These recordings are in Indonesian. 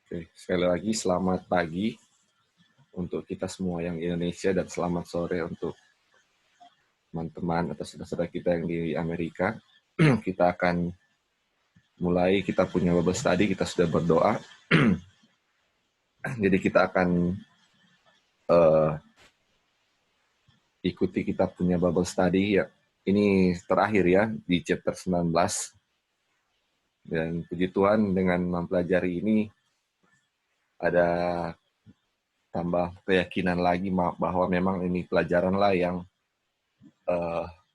Oke, sekali lagi selamat pagi untuk kita semua yang di Indonesia dan selamat sore untuk teman-teman atau saudara-saudara kita yang di Amerika. Kita akan mulai, kita punya Bible study, kita sudah berdoa. Jadi kita akan uh, ikuti kita punya Bible study. Ya. Ini terakhir ya, di chapter 19. Dan puji Tuhan dengan mempelajari ini ada tambah keyakinan lagi bahwa memang ini pelajaranlah yang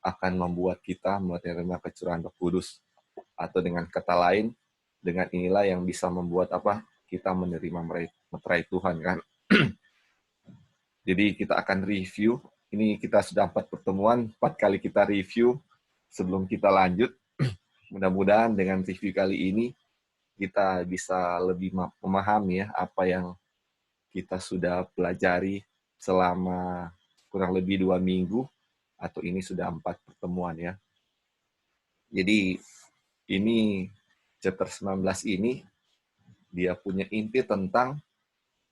akan membuat kita menerima kecurahan Roh Kudus, atau dengan kata lain, dengan inilah yang bisa membuat kita menerima meterai Tuhan kan. Jadi kita akan review. Ini kita sudah 4 pertemuan, 4 kali kita review sebelum kita lanjut. Mudah-mudahan dengan review kali ini kita bisa lebih memahami ya apa yang kita sudah pelajari selama kurang lebih 2 minggu, atau ini sudah 4 pertemuan ya. Jadi ini chapter 19 ini dia punya inti tentang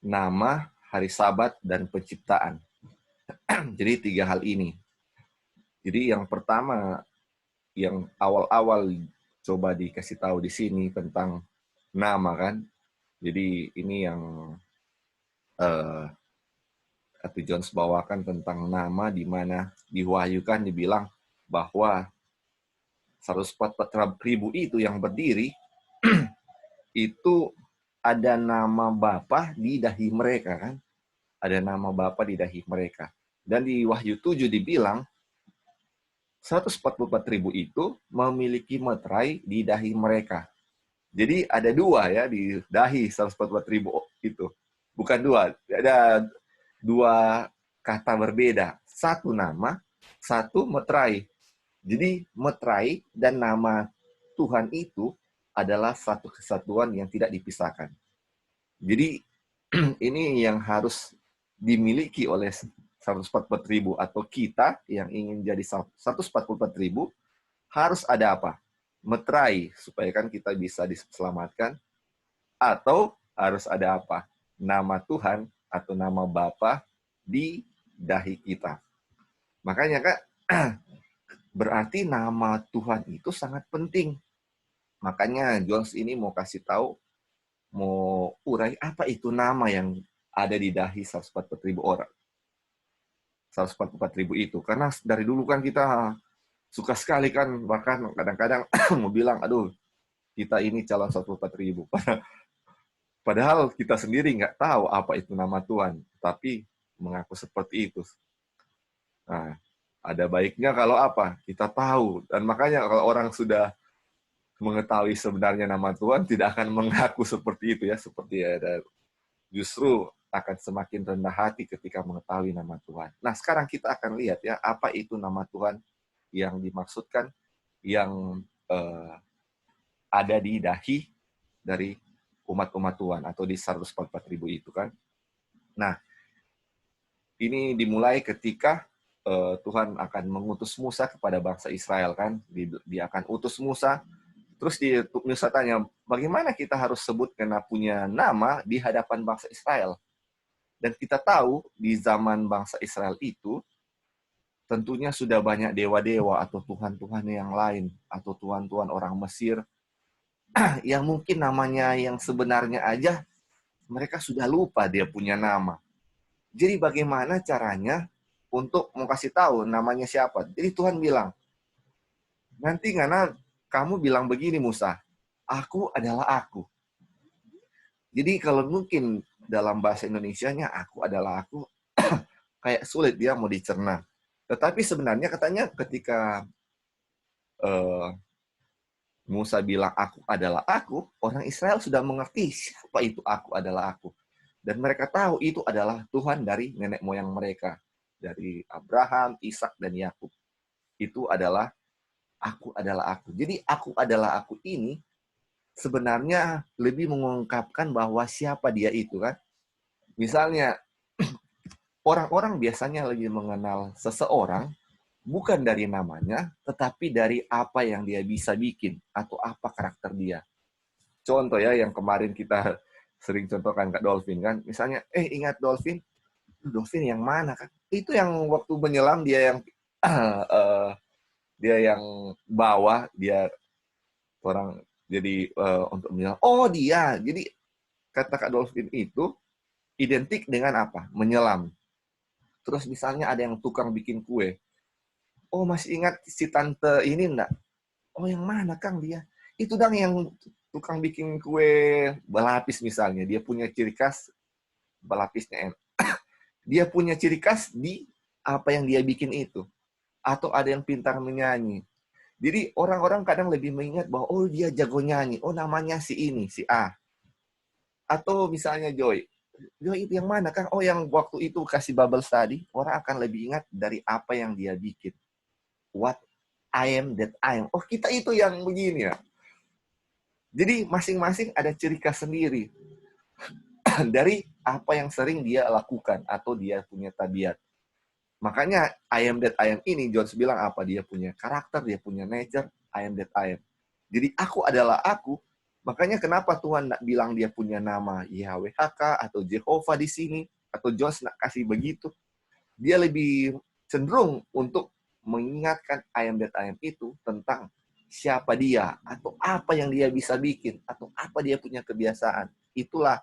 nama, hari Sabat, dan penciptaan. Jadi 3 hal ini. Jadi yang pertama, yang awal-awal coba dikasih tahu di sini tentang nama kan. Jadi ini yang Atu Jones bawakan tentang nama, di mana diwahyukan dibilang bahwa 144.000 itu yang berdiri itu ada nama Bapa di dahi mereka kan. Ada nama Bapa di dahi mereka. Dan di Wahyu 7 dibilang 144.000 itu memiliki meterai di dahi mereka. Jadi ada 2 ya di dahi 144.000 itu. Bukan 2, ada 2 kata berbeda. 1 nama, 1 meterai. Jadi meterai dan nama Tuhan itu adalah satu kesatuan yang tidak dipisahkan. Jadi ini yang harus dimiliki oleh 144.000 atau kita yang ingin jadi 144.000, harus ada apa? Meterai, supaya kan kita bisa diselamatkan. Atau harus ada apa? Nama Tuhan atau nama Bapa di dahi kita. Makanya Kak, berarti nama Tuhan itu sangat penting. Makanya Jones ini mau kasih tahu, mau urai apa itu nama yang ada di dahi 144.000 orang. 144.000 itu. Karena dari dulu kan kita suka sekali kan, bahkan kadang-kadang mau bilang, aduh, kita ini calon 144.000. Padahal kita sendiri nggak tahu apa itu nama Tuhan, tapi mengaku seperti itu. Nah, ada baiknya kalau apa? Kita tahu. Dan makanya kalau orang sudah mengetahui sebenarnya nama Tuhan, tidak akan mengaku seperti itu ya. Seperti ada, justru akan semakin rendah hati ketika mengetahui nama Tuhan. Nah, sekarang kita akan lihat ya, apa itu nama Tuhan yang dimaksudkan, yang ada di dahi dari umat-umat Tuhan, atau di 144.000 itu kan. Nah, ini dimulai ketika Tuhan akan mengutus Musa kepada bangsa Israel kan. Dia akan utus Musa, terus Musa tanya, bagaimana kita harus sebut karena punya nama di hadapan bangsa Israel? Dan kita tahu di zaman bangsa Israel itu tentunya sudah banyak dewa-dewa atau tuhan-tuhan yang lain, atau tuhan-tuhan orang Mesir yang mungkin namanya yang sebenarnya aja mereka sudah lupa dia punya nama. Jadi bagaimana caranya untuk mau kasih tahu namanya siapa? Jadi Tuhan bilang, nanti karena kamu bilang begini Musa, aku adalah aku. Jadi kalau mungkin dalam bahasa Indonesianya aku adalah aku, kayak sulit dia mau dicerna. Tetapi sebenarnya katanya ketika Musa bilang aku adalah aku, orang Israel sudah mengerti siapa itu aku adalah aku. Dan mereka tahu itu adalah Tuhan dari nenek moyang mereka. Dari Abraham, Ishak, dan Yakub. Itu adalah aku adalah aku. Jadi aku adalah aku ini sebenarnya lebih mengungkapkan bahwa siapa dia itu kan. Misalnya, orang-orang biasanya lebih mengenal seseorang bukan dari namanya, tetapi dari apa yang dia bisa bikin, atau apa karakter dia. Contoh ya, yang kemarin kita sering contohkan Kak Dolphin kan, misalnya, ingat Dolphin? Dolphin yang mana kan? Itu yang waktu menyelam dia yang eh, dia yang bawah, dia orang jadi untuk menyelam. Oh dia, jadi kata Kak Dolphin itu identik dengan apa? Menyelam. Terus misalnya ada yang tukang bikin kue. Oh masih ingat si tante ini enggak? Oh yang mana Kang dia? Itu dong yang tukang bikin kue balapis misalnya. Dia punya ciri khas balapisnya. Dia punya ciri khas di apa yang dia bikin itu. Atau ada yang pintar menyanyi. Jadi orang-orang kadang lebih mengingat bahwa oh dia jago nyanyi. Oh namanya si ini, si A. Atau misalnya Joy. Joy itu yang mana Kang? Oh yang waktu itu kasih bubble tadi. Orang akan lebih ingat dari apa yang dia bikin. What I am that I am. Oh kita itu yang begini ya. Jadi masing-masing ada ciri khas sendiri dari apa yang sering dia lakukan atau dia punya tabiat. Makanya I am that I am ini, Jones bilang apa? Dia punya karakter, dia punya nature, I am that I am. Jadi aku adalah aku. Makanya kenapa Tuhan nak bilang dia punya nama YHWH atau Jehovah di sini, atau Jones nak kasih begitu. Dia lebih cenderung untuk mengingatkan I am that I am itu tentang siapa dia, atau apa yang dia bisa bikin, atau apa dia punya kebiasaan. Itulah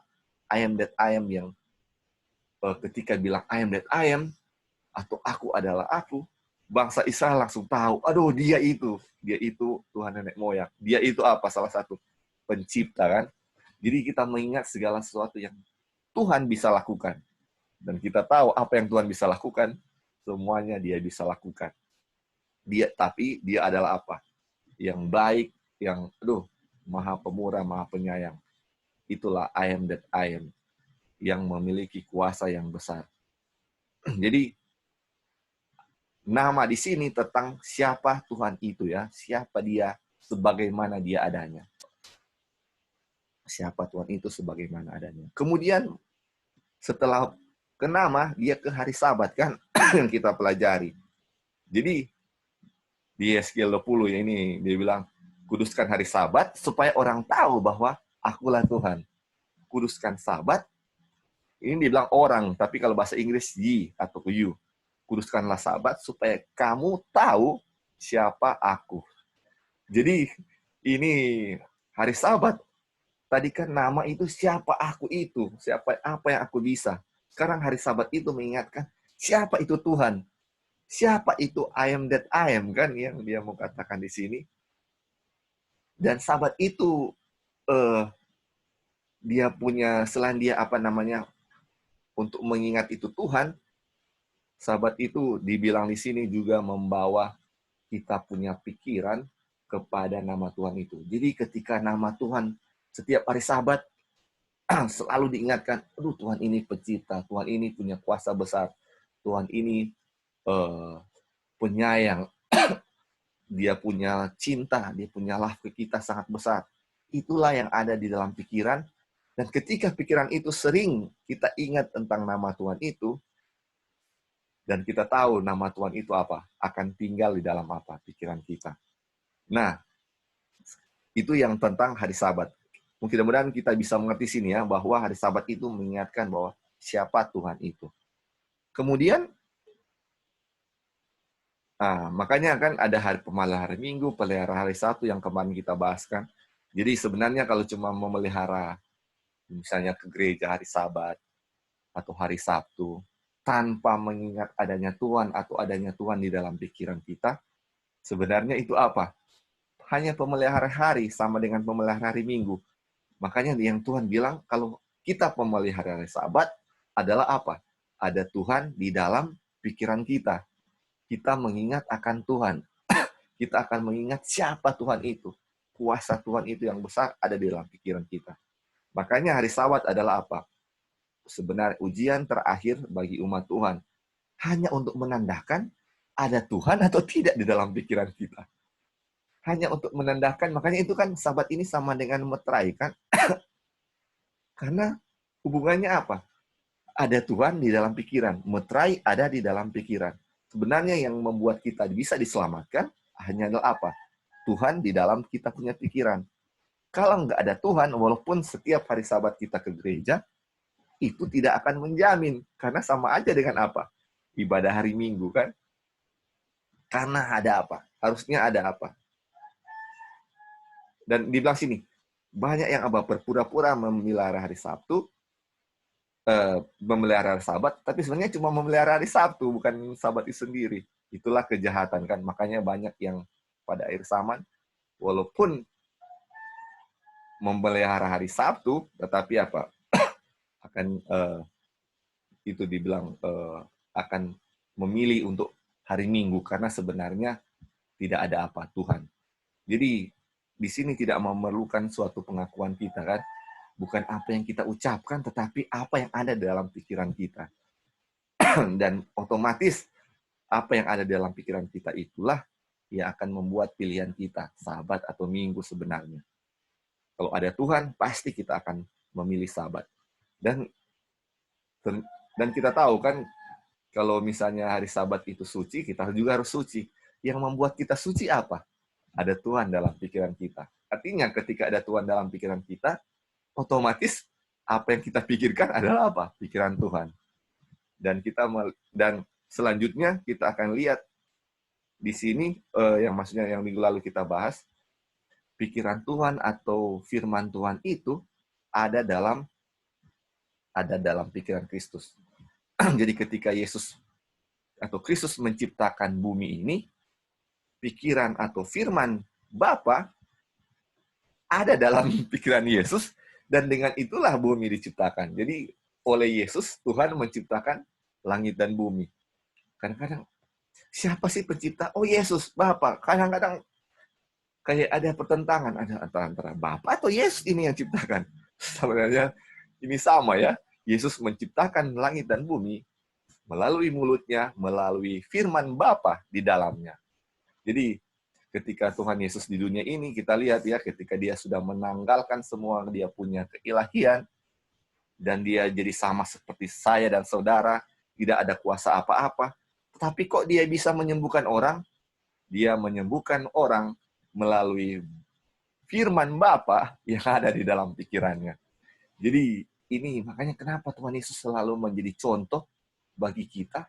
I am that I am yang ketika bilang I am that I am, atau aku adalah aku, bangsa Israel langsung tahu, aduh dia itu Tuhan nenek moyang. Dia itu apa? Salah satu pencipta kan. Jadi kita mengingat segala sesuatu yang Tuhan bisa lakukan. Dan kita tahu apa yang Tuhan bisa lakukan, semuanya dia bisa lakukan. Tapi dia adalah apa? Yang baik, yang maha pemurah, maha penyayang. Itulah I am that I am, yang memiliki kuasa yang besar. Jadi nama di sini tentang siapa Tuhan itu ya, siapa dia, sebagaimana dia adanya. Siapa Tuhan itu sebagaimana adanya. Kemudian setelah ke nama, dia ke hari Sabat kan yang kita pelajari. Jadi di Yeskiel 20 ya ini dia bilang, kuduskan hari Sabat supaya orang tahu bahwa akulah Tuhan. Kuduskan Sabat, ini dibilang orang, tapi kalau bahasa Inggris ye atau you. Kuduskanlah Sabat supaya kamu tahu siapa aku. Jadi ini hari Sabat. Tadi kan nama itu siapa aku itu, siapa apa yang aku bisa. Sekarang hari Sabat itu mengingatkan siapa itu Tuhan. Siapa itu I am that I am kan yang dia mau katakan di sini. Dan Sabat itu dia punya selain dia untuk mengingat itu Tuhan, Sabat itu dibilang di sini juga membawa kita punya pikiran kepada nama Tuhan itu. Jadi ketika nama Tuhan setiap hari Sabat selalu diingatkan, aduh Tuhan ini pencipta, Tuhan ini punya kuasa besar, Tuhan ini penyayang, dia punya cinta, dia punya love ke kita sangat besar. Itulah yang ada di dalam pikiran. Dan ketika pikiran itu sering kita ingat tentang nama Tuhan itu, dan kita tahu nama Tuhan itu apa, akan tinggal di dalam apa? Pikiran kita. Nah, itu yang tentang hari Sabat. Mudah-mudahan kita bisa mengerti sini ya, bahwa hari Sabat itu mengingatkan bahwa siapa Tuhan itu. Kemudian, makanya kan ada hari pemelihara hari Minggu, pelihara hari Sabtu yang kemarin kita bahas kan. Jadi sebenarnya kalau cuma memelihara, misalnya ke gereja hari Sabat, atau hari Sabtu, tanpa mengingat adanya Tuhan atau adanya Tuhan di dalam pikiran kita, sebenarnya itu apa? Hanya pemelihara hari sama dengan pemelihara hari Minggu. Makanya yang Tuhan bilang, kalau kita pemelihara hari Sabat adalah apa? Ada Tuhan di dalam pikiran kita. Kita mengingat akan Tuhan. Kita akan mengingat siapa Tuhan itu. Kuasa Tuhan itu yang besar ada di dalam pikiran kita. Makanya hari Sabat adalah apa? Sebenarnya ujian terakhir bagi umat Tuhan. Hanya untuk menandakan ada Tuhan atau tidak di dalam pikiran kita. Hanya untuk menandakan, makanya itu kan Sabat ini sama dengan meterai kan. Karena hubungannya apa? Ada Tuhan di dalam pikiran. Meterai ada di dalam pikiran. Sebenarnya yang membuat kita bisa diselamatkan hanya adalah apa? Tuhan di dalam kita punya pikiran. Kalau nggak ada Tuhan, walaupun setiap hari Sabat kita ke gereja, itu tidak akan menjamin. Karena sama aja dengan apa? Ibadah hari Minggu, kan? Karena ada apa? Harusnya ada apa? Dan dibilang sini, banyak yang berpura-pura memelihara hari Sabtu, memelihara hari Sabat, tapi sebenarnya cuma memelihara hari Sabtu, bukan Sabat itu sendiri. Itulah kejahatan, kan? Makanya banyak yang pada akhir zaman, walaupun memelihara hari Sabtu, tetapi apa? Akan itu dibilang akan memilih untuk hari Minggu, karena sebenarnya tidak ada apa Tuhan. Jadi di sini tidak memerlukan suatu pengakuan kita, kan? Bukan apa yang kita ucapkan, tetapi apa yang ada dalam pikiran kita. Dan otomatis apa yang ada dalam pikiran kita itulah yang akan membuat pilihan kita, Sabat atau Minggu sebenarnya. Kalau ada Tuhan, pasti kita akan memilih Sabat. Dan kita tahu, kan, kalau misalnya hari Sabat itu suci, kita juga harus suci. Yang membuat kita suci apa? Ada Tuhan dalam pikiran kita. Artinya ketika ada Tuhan dalam pikiran kita, otomatis apa yang kita pikirkan adalah apa? Pikiran Tuhan. Dan selanjutnya kita akan lihat di sini yang maksudnya yang minggu lalu kita bahas, pikiran Tuhan atau firman Tuhan itu ada dalam pikiran Kristus. Jadi ketika Yesus atau Kristus menciptakan bumi ini, pikiran atau firman Bapa ada dalam pikiran Yesus, dan dengan itulah bumi diciptakan. Jadi oleh Yesus, Tuhan menciptakan langit dan bumi. Kadang-kadang, siapa sih pencipta? Oh, Yesus, Bapa. Kadang-kadang kayak ada pertentangan, ada antara Bapa atau Yesus ini yang ciptakan. Sebenarnya ini sama, ya. Yesus menciptakan langit dan bumi melalui mulutnya, melalui firman Bapa di dalamnya. Jadi ketika Tuhan Yesus di dunia ini, kita lihat, ya, ketika dia sudah menanggalkan semua, dia punya keilahian, dan dia jadi sama seperti saya dan saudara, tidak ada kuasa apa-apa, tetapi kok dia bisa menyembuhkan orang? Dia menyembuhkan orang melalui firman Bapa yang ada di dalam pikirannya. Jadi ini makanya kenapa Tuhan Yesus selalu menjadi contoh bagi kita,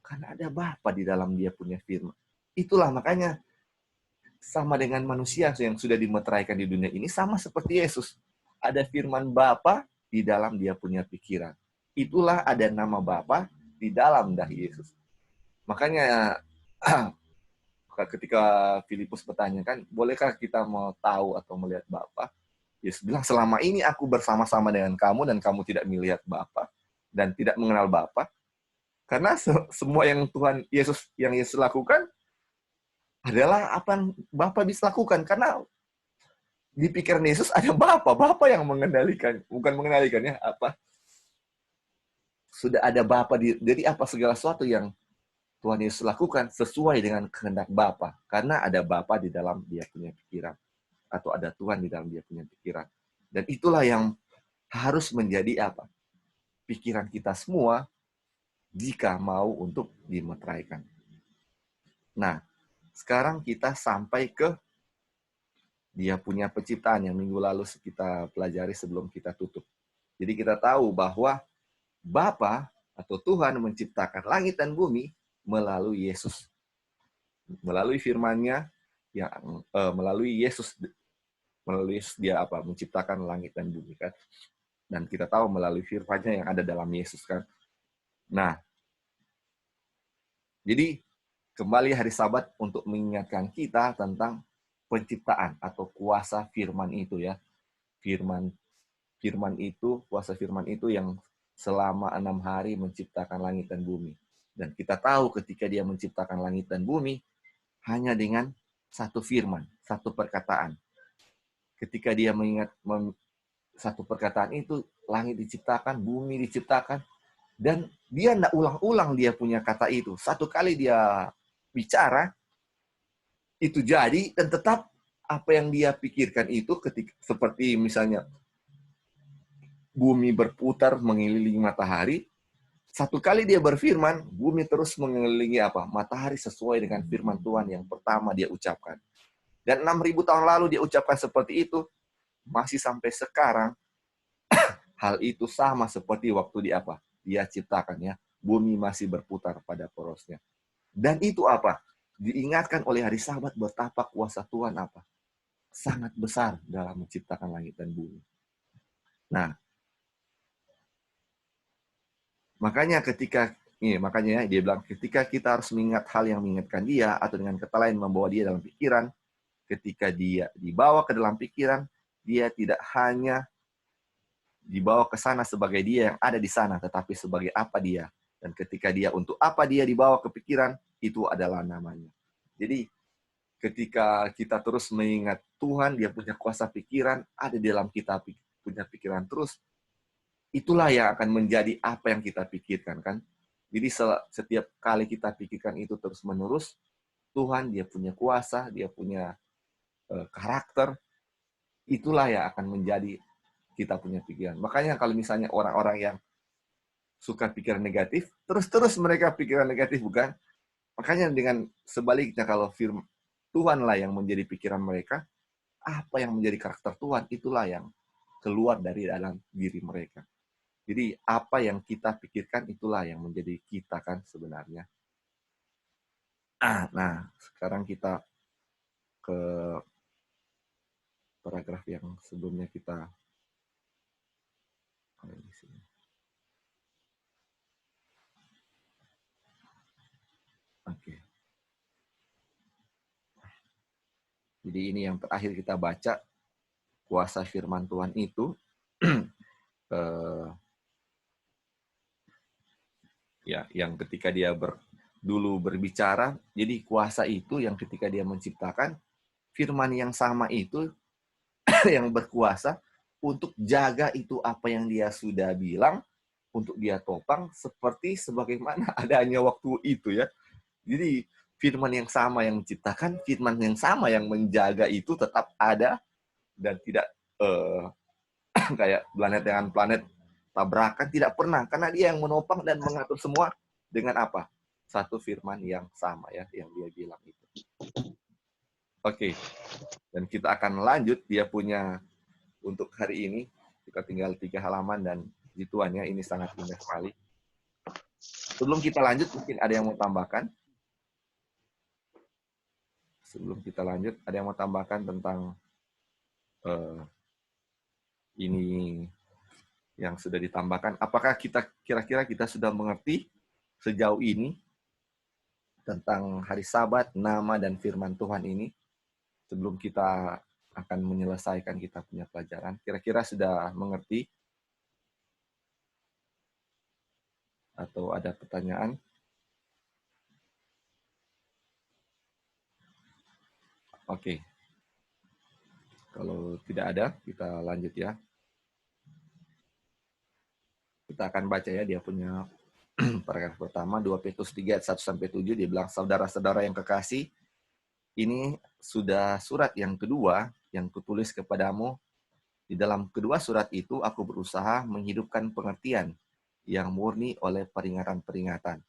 karena ada Bapa di dalam dia punya firman. Itulah makanya sama dengan manusia yang sudah dimeteraikan di dunia ini, sama seperti Yesus. Ada firman Bapa di dalam dia punya pikiran. Itulah ada nama Bapa di dalam dahi Yesus. Makanya ketika Filipus bertanyakan, bolehkah kita mau tahu atau melihat Bapa? Yesus bilang, selama ini aku bersama-sama dengan kamu dan kamu tidak melihat Bapa dan tidak mengenal Bapa. Karena semua yang Yesus lakukan adalah apa yang Bapa bisa lakukan. Karena di pikiran Yesus ada Bapa yang mengendalikan, bukan mengendalikan, ya, apa? Sudah ada Bapa jadi apa segala sesuatu yang Tuhan Yesus lakukan sesuai dengan kehendak Bapa, karena ada Bapa di dalam dia punya pikiran, atau ada Tuhan di dalam dia punya pikiran. Dan itulah yang harus menjadi apa? Pikiran kita semua jika mau untuk dimeteraikan. Nah, sekarang kita sampai ke dia punya penciptaan yang minggu lalu kita pelajari sebelum kita tutup. Jadi kita tahu bahwa Bapa atau Tuhan menciptakan langit dan bumi melalui Yesus. Melalui firman-Nya yang melalui Yesus dia apa? Menciptakan langit dan bumi, kan. Dan kita tahu melalui firman-Nya yang ada dalam Yesus, kan. Nah, jadi kembali hari Sabat untuk mengingatkan kita tentang penciptaan atau kuasa firman itu, ya. Firman itu, kuasa firman itu yang selama 6 hari menciptakan langit dan bumi. Dan kita tahu ketika dia menciptakan langit dan bumi, hanya dengan satu firman, satu perkataan. Ketika dia mengingat satu perkataan itu, langit diciptakan, bumi diciptakan, dan dia tidak ulang-ulang dia punya kata itu. Satu kali dia bicara, itu jadi, dan tetap apa yang dia pikirkan itu, ketika seperti misalnya bumi berputar mengelilingi matahari, satu kali dia berfirman, bumi terus mengelilingi apa? Matahari sesuai dengan firman Tuhan yang pertama dia ucapkan. Dan 6.000 tahun lalu dia ucapkan seperti itu, masih sampai sekarang, hal itu sama seperti waktu Dia ciptakan ya. Bumi masih berputar pada porosnya. Dan itu apa? Diingatkan oleh hari Sabat betapa kuasa Tuhan sangat besar dalam menciptakan langit dan bumi. Nah, makanya dia bilang ketika kita harus mengingat hal yang mengingatkan dia atau dengan kata lain membawa dia dalam pikiran, ketika dia dibawa ke dalam pikiran, dia tidak hanya dibawa ke sana sebagai dia yang ada di sana, tetapi sebagai apa dia. Dan ketika dia untuk apa dia dibawa ke pikiran, itu adalah namanya. Jadi ketika kita terus mengingat Tuhan, dia punya kuasa pikiran, ada di dalam kita punya pikiran terus, itulah yang akan menjadi apa yang kita pikirkan, kan? Jadi setiap kali kita pikirkan itu terus-menerus, Tuhan dia punya kuasa, dia punya karakter, itulah yang akan menjadi kita punya pikiran. Makanya kalau misalnya orang-orang yang suka pikiran negatif, terus-terus mereka pikiran negatif, bukan? Makanya dengan sebaliknya kalau firman Tuhanlah yang menjadi pikiran mereka, apa yang menjadi karakter Tuhan, itulah yang keluar dari dalam diri mereka. Jadi apa yang kita pikirkan, itulah yang menjadi kita kan sebenarnya. Nah, sekarang kita ke paragraf yang sebelumnya kita Oke. Jadi ini yang terakhir kita baca, kuasa firman Tuhan itu ya, yang ketika dia dulu berbicara, jadi kuasa itu yang ketika dia menciptakan, firman yang sama itu yang berkuasa untuk jaga itu apa yang dia sudah bilang, untuk dia topang seperti sebagaimana adanya waktu itu ya. Jadi firman yang sama yang menciptakan, firman yang sama yang menjaga itu tetap ada dan tidak kayak planet dengan planet tabrakan, tidak pernah, karena dia yang menopang dan mengatur semua dengan apa? Satu firman yang sama ya, yang dia bilang itu. Oke. Dan kita akan lanjut, dia punya untuk hari ini, kita tinggal 3 halaman dan gituannya, ini sangat indah sekali. Sebelum kita lanjut, mungkin ada yang mau tambahkan? Sebelum kita lanjut, ada yang mau tambahkan tentang ini yang sudah ditambahkan? Apakah kita kira-kira kita sudah mengerti sejauh ini tentang hari Sabat, nama dan firman Tuhan ini? Sebelum kita akan menyelesaikan kita punya pelajaran, kira-kira sudah mengerti? Atau ada pertanyaan? Oke. Kalau tidak ada, kita lanjut ya. Kita akan baca ya, dia punya paragraf pertama, 2 Petrus 3 ayat 1-7, dia bilang, saudara-saudara yang kekasih, ini sudah surat yang kedua yang kutulis kepadamu. Di dalam kedua surat itu, aku berusaha menghidupkan pengertian yang murni oleh peringatan-peringatan,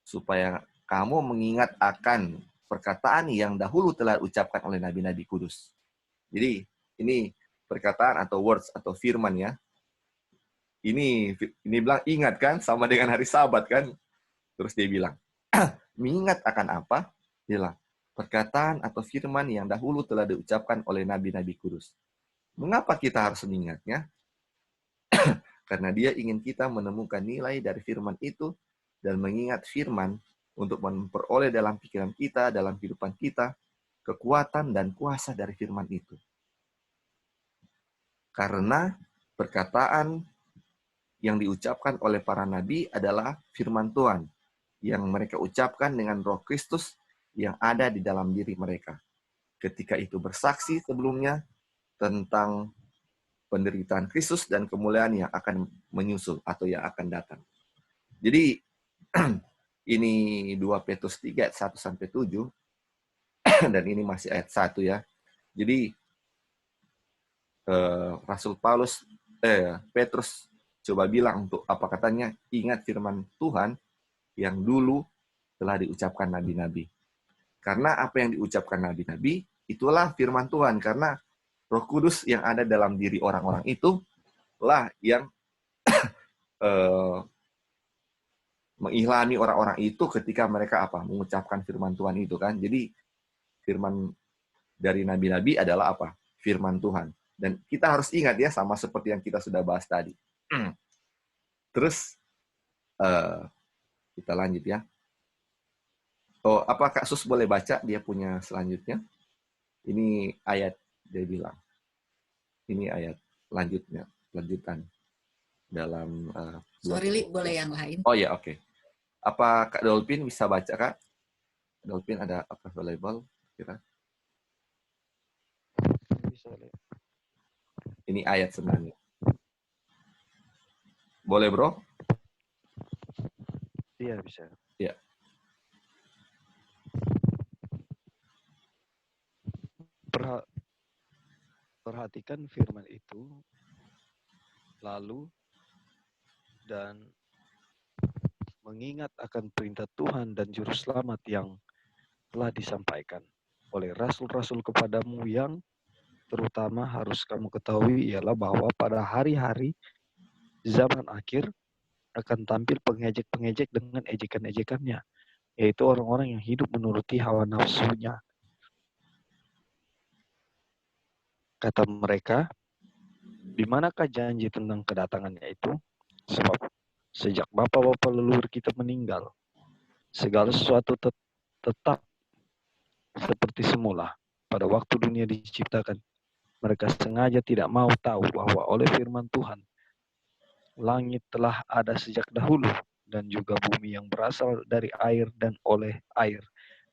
supaya kamu mengingat akan perkataan yang dahulu telah ucapkan oleh nabi-nabi kudus. Jadi, ini perkataan atau words atau firman ya. Ini bilang ingat kan, sama dengan hari Sabat kan. Terus dia bilang, mengingat akan apa? Dia bilang, perkataan atau firman yang dahulu telah diucapkan oleh nabi-nabi kudus. Mengapa kita harus mengingatnya? Karena dia ingin kita menemukan nilai dari firman itu dan mengingat firman untuk memperoleh dalam pikiran kita, dalam kehidupan kita, kekuatan dan kuasa dari firman itu. Karena perkataan yang diucapkan oleh para nabi adalah firman Tuhan yang mereka ucapkan dengan Roh Kristus yang ada di dalam diri mereka. Ketika itu bersaksi sebelumnya tentang penderitaan Kristus dan kemuliaan yang akan menyusul atau yang akan datang. Jadi ini 2 Petrus 3 ayat 1-7 dan ini masih ayat 1 ya. Jadi Rasul Petrus coba bilang untuk apa katanya, ingat firman Tuhan yang dulu telah diucapkan nabi-nabi. Karena apa yang diucapkan nabi-nabi itulah firman Tuhan, karena Roh Kudus yang ada dalam diri orang-orang itu lah yang mengilhami orang-orang itu ketika mereka apa? Mengucapkan firman Tuhan itu kan. Jadi firman dari nabi-nabi adalah apa? Firman Tuhan. Dan kita harus ingat ya, sama seperti yang kita sudah bahas tadi. Terus kita lanjut ya. Oh, apa Kak Sus boleh baca dia punya selanjutnya? Ini ayat dia bilang. Ini ayat lanjutan dalam sorry Li, boleh yang lain? Oh ya, oke. Apa Kak Dolphin bisa baca, Kak? Dolphin ada apa available kira? Bisa, Li. Ini ayat sebenarnya. Boleh, Bro? Iya, bisa. Ya. Perhatikan firman itu, lalu dan mengingat akan perintah Tuhan dan juru selamat yang telah disampaikan oleh rasul-rasul kepadamu, yang terutama harus kamu ketahui ialah bahwa pada hari-hari zaman akhir akan tampil pengejek-pengejek dengan ejekan-ejekannya, yaitu orang-orang yang hidup menuruti hawa nafsunya. Kata mereka, di manakah janji tentang kedatangannya itu? Sebab sejak bapa-bapa leluhur kita meninggal, segala sesuatu tetap seperti semula pada waktu dunia diciptakan. Mereka sengaja tidak mau tahu bahwa oleh firman Tuhan, langit telah ada sejak dahulu, dan juga bumi yang berasal dari air dan oleh air,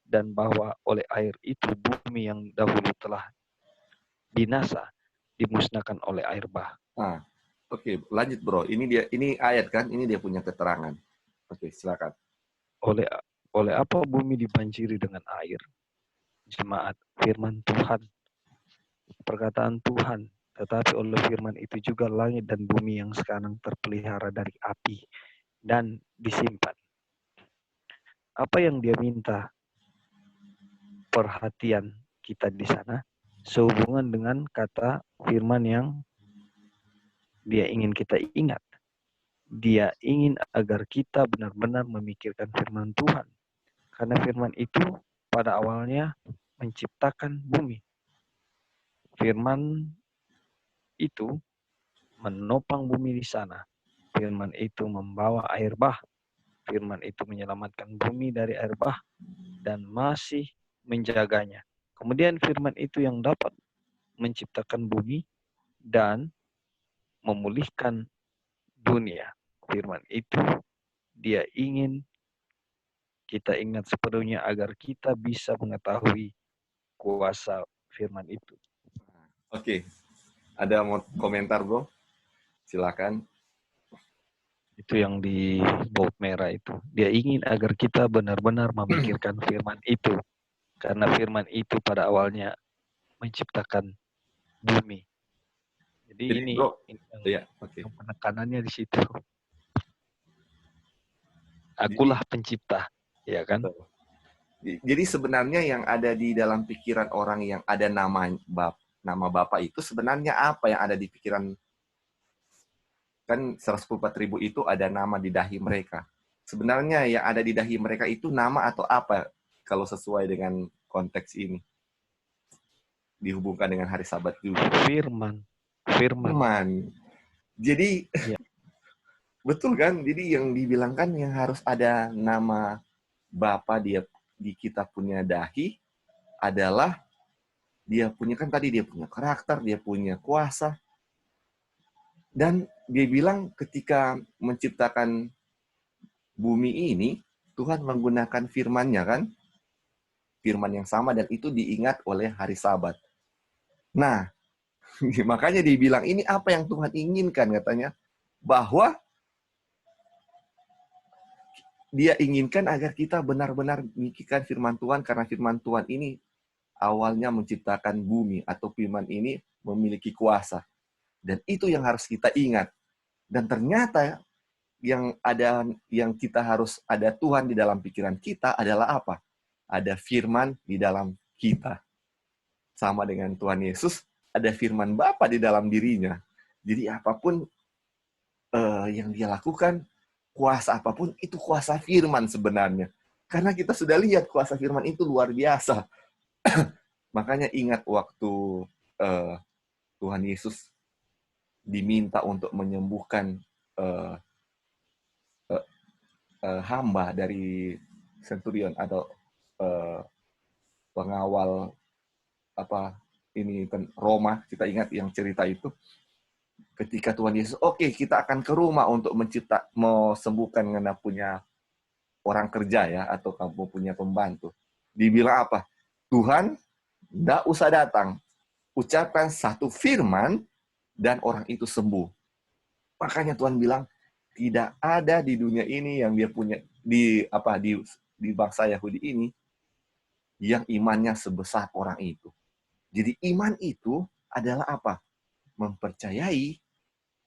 dan bahwa oleh air itu bumi yang dahulu telah binasa dimusnahkan oleh air bah. Nah, oke, lanjut Bro. Ini ayat kan? Ini dia punya keterangan. Oke, silakan. Oleh apa bumi dibanjiri dengan air? Jemaat, firman Tuhan, perkataan Tuhan. Tetapi oleh firman itu juga langit dan bumi yang sekarang terpelihara dari api dan disimpan. Apa yang dia minta perhatian kita di sana sehubungan dengan kata firman yang dia ingin kita ingat. Dia ingin agar kita benar-benar memikirkan firman Tuhan. Karena firman itu pada awalnya menciptakan bumi. Firman itu menopang bumi di sana. Firman itu membawa air bah. Firman itu menyelamatkan bumi dari air bah dan masih menjaganya. Kemudian firman itu yang dapat menciptakan bumi dan memulihkan dunia. Firman itu dia ingin kita ingat sepenuhnya agar kita bisa mengetahui kuasa firman itu. Oke. Ada mau komentar, Bro? Silakan. Itu yang di bold merah itu. Dia ingin agar kita benar-benar memikirkan firman itu. Karena firman itu pada awalnya menciptakan bumi. Jadi ini, Bro, ini yang, yang penekanannya di situ. Akulah pencipta, ya kan? Jadi sebenarnya yang ada di dalam pikiran orang yang ada nama Bapa itu sebenarnya apa yang ada di pikiran? Kan 114.000 itu ada nama di dahi mereka. Sebenarnya yang ada di dahi mereka itu nama atau apa kalau sesuai dengan konteks ini? Dihubungkan dengan hari Sabat juga. Firman. Jadi ya. betul kan? Jadi yang dibilangkan yang harus ada nama Bapa dia di kita punya dahi adalah dia punya, kan tadi dia punya karakter, dia punya kuasa. Dan dia bilang ketika menciptakan bumi ini, Tuhan menggunakan firman-Nya kan? Firman yang sama, dan itu diingat oleh hari Sabat. Nah, makanya dibilang ini apa yang Tuhan inginkan katanya, bahwa dia inginkan agar kita benar-benar memikirkan firman Tuhan, karena firman Tuhan ini awalnya menciptakan bumi, atau firman ini memiliki kuasa. Dan itu yang harus kita ingat. Dan ternyata yang kita harus ada Tuhan di dalam pikiran kita adalah apa? Ada firman di dalam kita. Sama dengan Tuhan Yesus, ada firman Bapa di dalam dirinya. Jadi apapun yang dia lakukan, kuasa apapun itu kuasa firman sebenarnya. Karena kita sudah lihat kuasa firman itu luar biasa. Makanya ingat waktu Tuhan Yesus diminta untuk menyembuhkan hamba dari centurion atau pengawal Roma. Kita ingat yang cerita itu. Ketika Tuhan Yesus, oke, kita akan ke rumah untuk mau sembuhkan karena punya orang kerja ya, atau kamu punya pembantu. Dibilang apa? Tuhan, tidak usah datang. Ucapkan satu firman dan orang itu sembuh. Makanya Tuhan bilang, tidak ada di dunia ini yang dia punya di bangsa Yahudi ini yang imannya sebesar orang itu. Jadi iman itu adalah apa? Mempercayai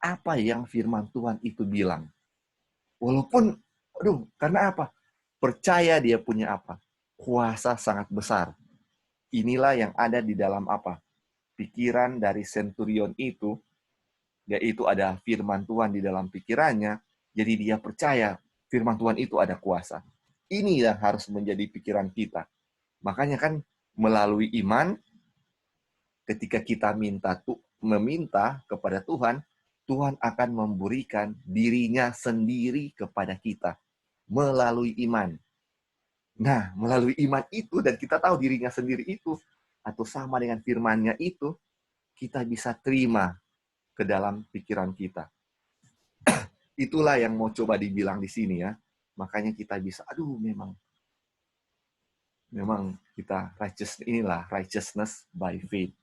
apa yang firman Tuhan itu bilang. Walaupun, karena apa? Percaya dia punya apa? Kuasa sangat besar. Inilah yang ada di dalam apa? Pikiran dari centurion itu, yaitu ada firman Tuhan di dalam pikirannya, jadi dia percaya firman Tuhan itu ada kuasa. Ini yang harus menjadi pikiran kita. Makanya kan melalui iman, ketika kita meminta kepada Tuhan, Tuhan akan memberikan dirinya sendiri kepada kita melalui iman. Nah, melalui iman itu, dan kita tahu dirinya sendiri itu, atau sama dengan firman-Nya itu, kita bisa terima ke dalam pikiran kita. Itulah yang mau coba dibilang di sini ya. Makanya kita bisa, memang kita righteousness by faith.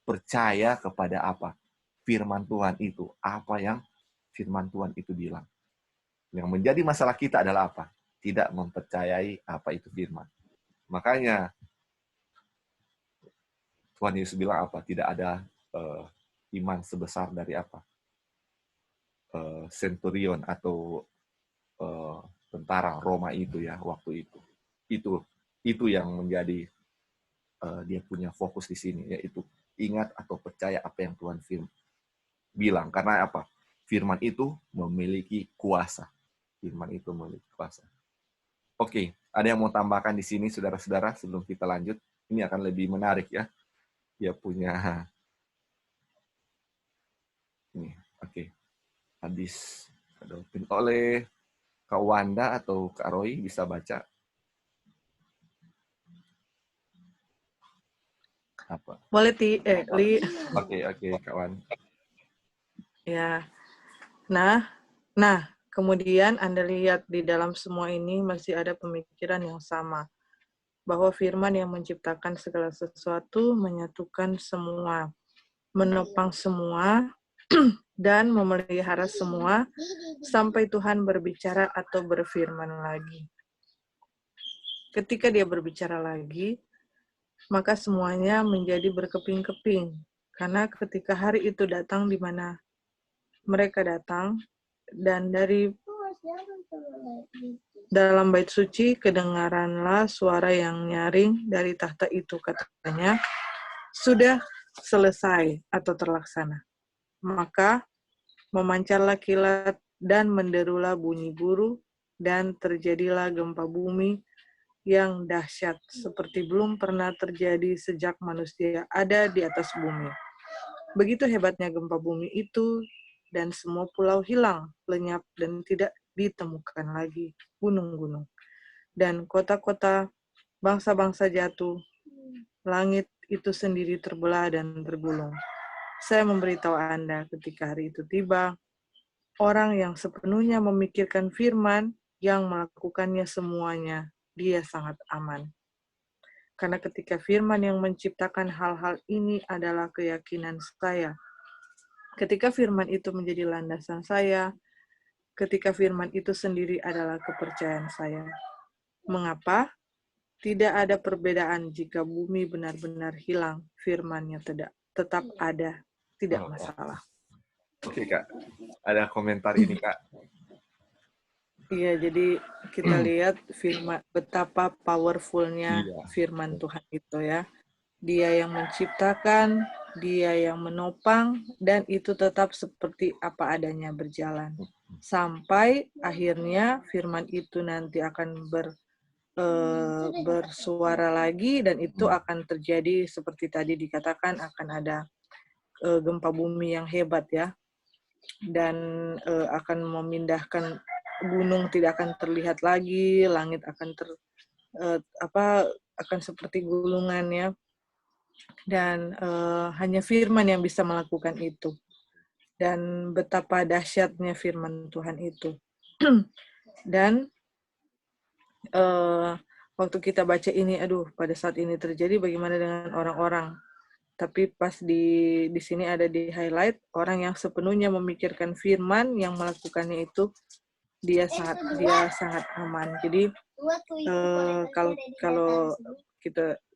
Percaya kepada apa? Firman Tuhan itu. Apa yang firman Tuhan itu bilang. Yang menjadi masalah kita adalah apa? Tidak mempercayai apa itu firman. Makanya Tuhan Yesus bilang apa? Tidak ada iman sebesar dari apa? Centurion atau tentara Roma itu ya waktu itu. Itu yang menjadi dia punya fokus di sini, yaitu ingat atau percaya apa yang Tuhan bilang. Karena apa? Firman itu memiliki kuasa. Firman itu memiliki kuasa. Oke, ada yang mau tambahkan di sini, saudara-saudara, sebelum kita lanjut? Ini akan lebih menarik ya. Dia punya ini, oke. Habis dipimpin oleh Kak Wanda atau Kak Roy, bisa baca. Apa? Boleh, Li. Oke, Kak Wan. Ya. Nah, kemudian Anda lihat di dalam semua ini masih ada pemikiran yang sama. Bahwa firman yang menciptakan segala sesuatu menyatukan semua, menopang semua, dan memelihara semua sampai Tuhan berbicara atau berfirman lagi. Ketika dia berbicara lagi, maka semuanya menjadi berkeping-keping. Karena ketika hari itu datang di mana mereka datang, dan dari dalam bait suci kedengaranlah suara yang nyaring dari tahta itu, katanya, sudah selesai atau terlaksana. Maka memancarlah kilat dan menderulah bunyi guru, dan terjadilah gempa bumi yang dahsyat seperti belum pernah terjadi sejak manusia ada di atas bumi. Begitu hebatnya gempa bumi itu, dan semua pulau hilang, lenyap, dan tidak ditemukan lagi gunung-gunung. Dan kota-kota, bangsa-bangsa jatuh, langit itu sendiri terbelah dan tergulung. Saya memberitahu Anda ketika hari itu tiba, orang yang sepenuhnya memikirkan firman, yang melakukannya semuanya, dia sangat aman. Karena ketika firman yang menciptakan hal-hal ini adalah keyakinan saya, ketika firman itu menjadi landasan saya, ketika firman itu sendiri adalah kepercayaan saya. Mengapa? Tidak ada perbedaan jika bumi benar-benar hilang, firman-Nya tetap ada, tidak masalah. Oke, Kak. Ada komentar ini, Kak. Iya, jadi kita lihat firman, betapa powerful-nya Iya. firman Tuhan itu ya. Dia yang menciptakan, Dia yang menopang, dan itu tetap seperti apa adanya berjalan. Sampai akhirnya firman itu nanti akan bersuara lagi, dan itu akan terjadi seperti tadi dikatakan akan ada gempa bumi yang hebat ya, dan akan memindahkan gunung, tidak akan terlihat lagi, langit akan akan seperti gulungan ya, dan hanya firman yang bisa melakukan itu. Dan betapa dahsyatnya firman Tuhan itu. Dan waktu kita baca ini, aduh, pada saat ini terjadi bagaimana dengan orang-orang? Tapi pas di sini ada di highlight, orang yang sepenuhnya memikirkan firman, yang melakukannya itu dia sangat aman. Jadi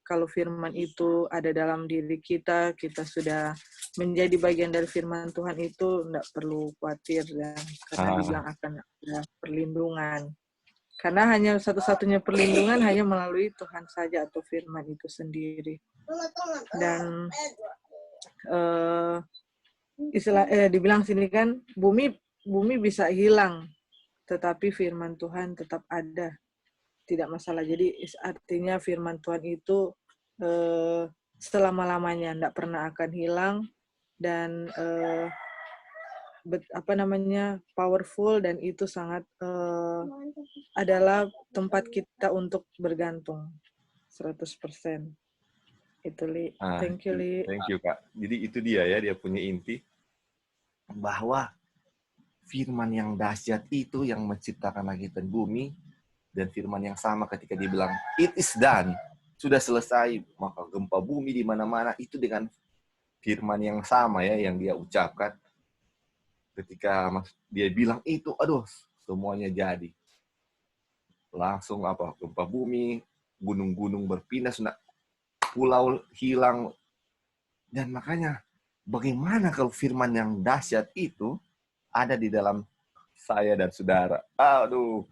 kalau firman itu ada dalam diri kita, kita sudah menjadi bagian dari firman Tuhan itu, tidak perlu khawatir, dan karena dibilang akan ada perlindungan. Karena hanya satu-satunya perlindungan hanya melalui Tuhan saja atau firman itu sendiri. Dan dibilang sini kan, bumi bisa hilang, tetapi firman Tuhan tetap ada. Tidak masalah. Jadi artinya firman Tuhan itu selama-lamanya, tidak pernah akan hilang, dan powerful, dan itu sangat adalah tempat kita untuk bergantung 100%. Itu Li. Thank you Li. Thank you Kak. Jadi itu dia ya, dia punya inti bahwa firman yang dahsyat itu yang menciptakan langit dan bumi, dan firman yang sama ketika dibilang it is done, sudah selesai, maka gempa bumi di mana-mana itu dengan firman yang sama ya yang dia ucapkan. Ketika dia bilang itu, aduh, semuanya jadi. Langsung gempa bumi, gunung-gunung berpindah, pulau hilang. Dan makanya bagaimana kalau firman yang dahsyat itu ada di dalam saya dan saudara? Aduh,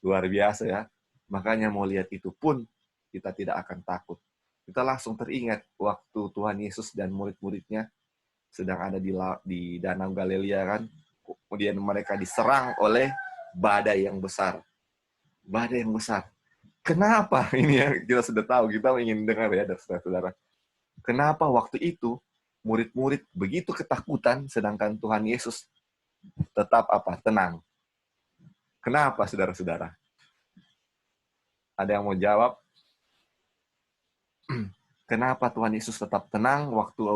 luar biasa ya. Makanya mau lihat itu pun kita tidak akan takut. Kita langsung teringat waktu Tuhan Yesus dan murid-muridnya sedang ada di Danau Galilea kan. Kemudian mereka diserang oleh badai yang besar. Badai yang besar. Kenapa? Ini ya kita sudah tahu, kita ingin dengar ya dari saudara-saudara. Kenapa waktu itu murid-murid begitu ketakutan sedangkan Tuhan Yesus tetap tenang? Kenapa saudara-saudara? Ada yang mau jawab? Kenapa Tuhan Yesus tetap tenang waktu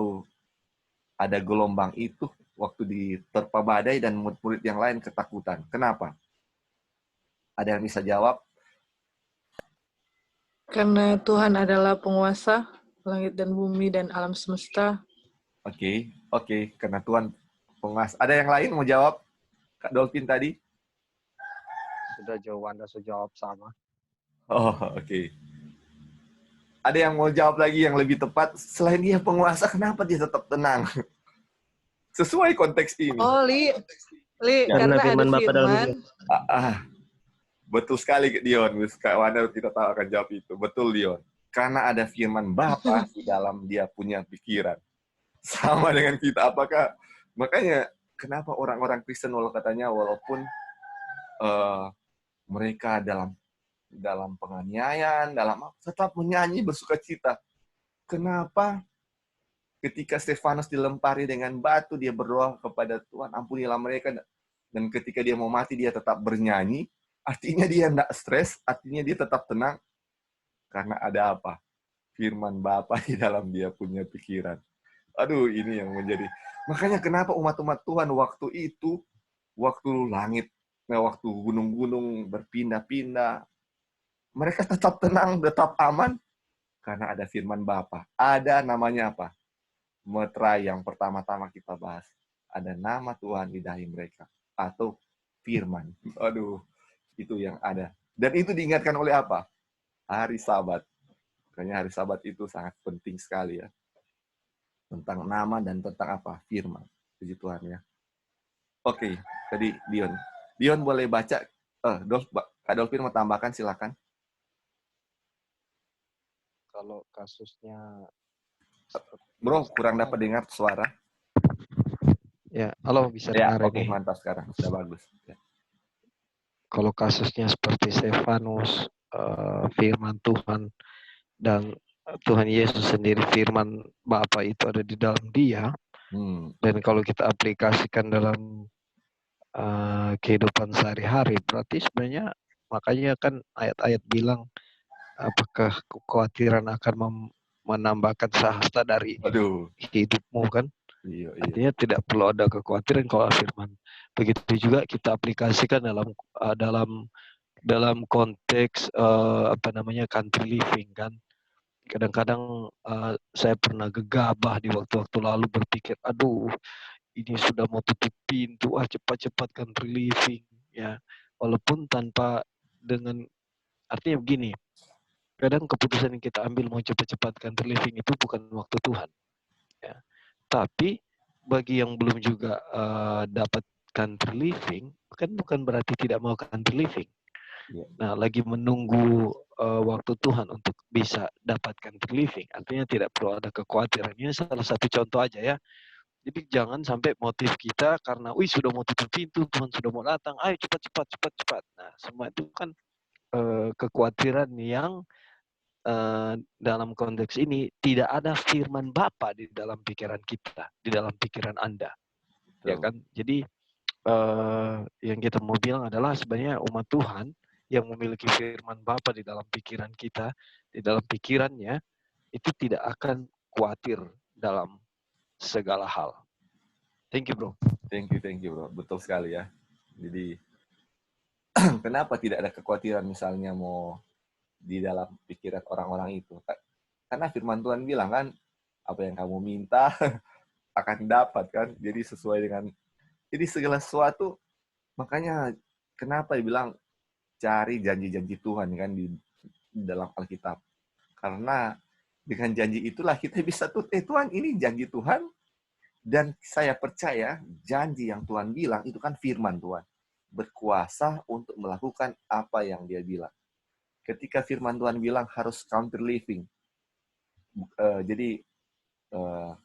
ada gelombang itu, waktu diterpa badai dan murid-murid yang lain ketakutan? Kenapa? Ada yang bisa jawab? Karena Tuhan adalah penguasa langit dan bumi dan alam semesta. Oke. Karena Tuhan penguasa. Ada yang lain mau jawab? Kak Dolphin tadi? Sudah jawaban Anda jawab sama. Oh, oke. Ada yang mau jawab lagi yang lebih tepat? Selain dia penguasa, kenapa dia tetap tenang? Sesuai konteks ini. Oh, Li, karena ada firman. Betul sekali, Dion. Kak Wanda kita tahu akan jawab itu. Betul, Dion. Karena ada firman Bapa di dalam dia punya pikiran. Sama dengan kita. Makanya kenapa orang-orang Kristen walaupun mereka dalam penganiayaan, tetap menyanyi bersukacita. Kenapa? Ketika Stefanus dilempari dengan batu, dia berdoa kepada Tuhan, ampunilah mereka. Dan ketika dia mau mati, dia tetap bernyanyi. Artinya dia tidak stres, artinya dia tetap tenang. Karena ada apa? Firman Bapa di dalam dia punya pikiran. Aduh, ini yang menjadi. Makanya kenapa umat-umat Tuhan waktu itu, waktu langit, waktu gunung-gunung berpindah-pindah, mereka tetap tenang, tetap aman. Karena ada firman Bapa. Ada namanya apa? Meterai yang pertama-tama kita bahas. Ada nama Tuhan di dahi mereka. Atau firman. Aduh, itu yang ada. Dan itu diingatkan oleh apa? Hari Sabat. Makanya hari Sabat itu sangat penting sekali ya. Tentang nama dan tentang apa? Firman. Puji Tuhan ya. Oke, tadi Dion. Dion boleh baca. Kak Dolphin mau tambahkan, silakan. kalau kasusnya Bro, kurang dapat dengar suara. ya, halo bisa Ya, dengar oke, ini. mantap sekarang. Sudah bagus. Ya. Kalau kasusnya seperti Stefanus, firman Tuhan dan Tuhan Yesus sendiri firman Bapa itu ada di dalam dia, dan kalau kita aplikasikan dalam kehidupan sehari-hari, berarti sebenarnya makanya kan ayat-ayat bilang apakah kekhawatiran akan menambahkan sahasta dari Aduh. hidupmu kan? Iya. Artinya tidak perlu ada kekhawatiran kalau firman. Begitu juga kita aplikasikan dalam konteks country living kan. Kadang-kadang saya pernah gegabah di waktu-waktu lalu berpikir, aduh ini sudah mau tutup pintu, cepat-cepat country living ya. Walaupun tanpa dengan artinya begini, kadang keputusan yang kita ambil mau cepat-cepat country living itu bukan waktu Tuhan ya. Tapi bagi yang belum juga dapat country living kan bukan berarti tidak mau country living. Nah, lagi menunggu waktu Tuhan untuk bisa dapat country living. Artinya tidak perlu ada kekhawatiran. Ini salah satu contoh aja ya. Jadi jangan sampai motif kita karena, sudah mau tutup pintu, Tuhan sudah mau datang, ayo cepat. Nah, semua itu kan kekhawatiran yang dalam konteks ini tidak ada firman Bapa di dalam pikiran kita, di dalam pikiran Anda. Ya kan? Jadi yang kita mau bilang adalah sebenarnya umat Tuhan yang memiliki firman Bapa di dalam pikiran kita, di dalam pikirannya, itu tidak akan khawatir dalam segala hal. Thank you, bro. Thank you, bro. Betul sekali ya. Jadi, kenapa tidak ada kekhawatiran misalnya mau di dalam pikiran orang-orang itu? Karena firman Tuhan bilang kan, apa yang kamu minta akan dapat kan. Jadi sesuai dengan, jadi segala sesuatu, makanya kenapa dibilang cari janji-janji Tuhan kan di dalam Alkitab. Karena dengan janji itulah kita bisa tuh, Tuhan ini janji Tuhan, dan saya percaya janji yang Tuhan bilang itu kan firman Tuhan. Berkuasa untuk melakukan apa yang dia bilang. Ketika firman Tuhan bilang harus country living. Jadi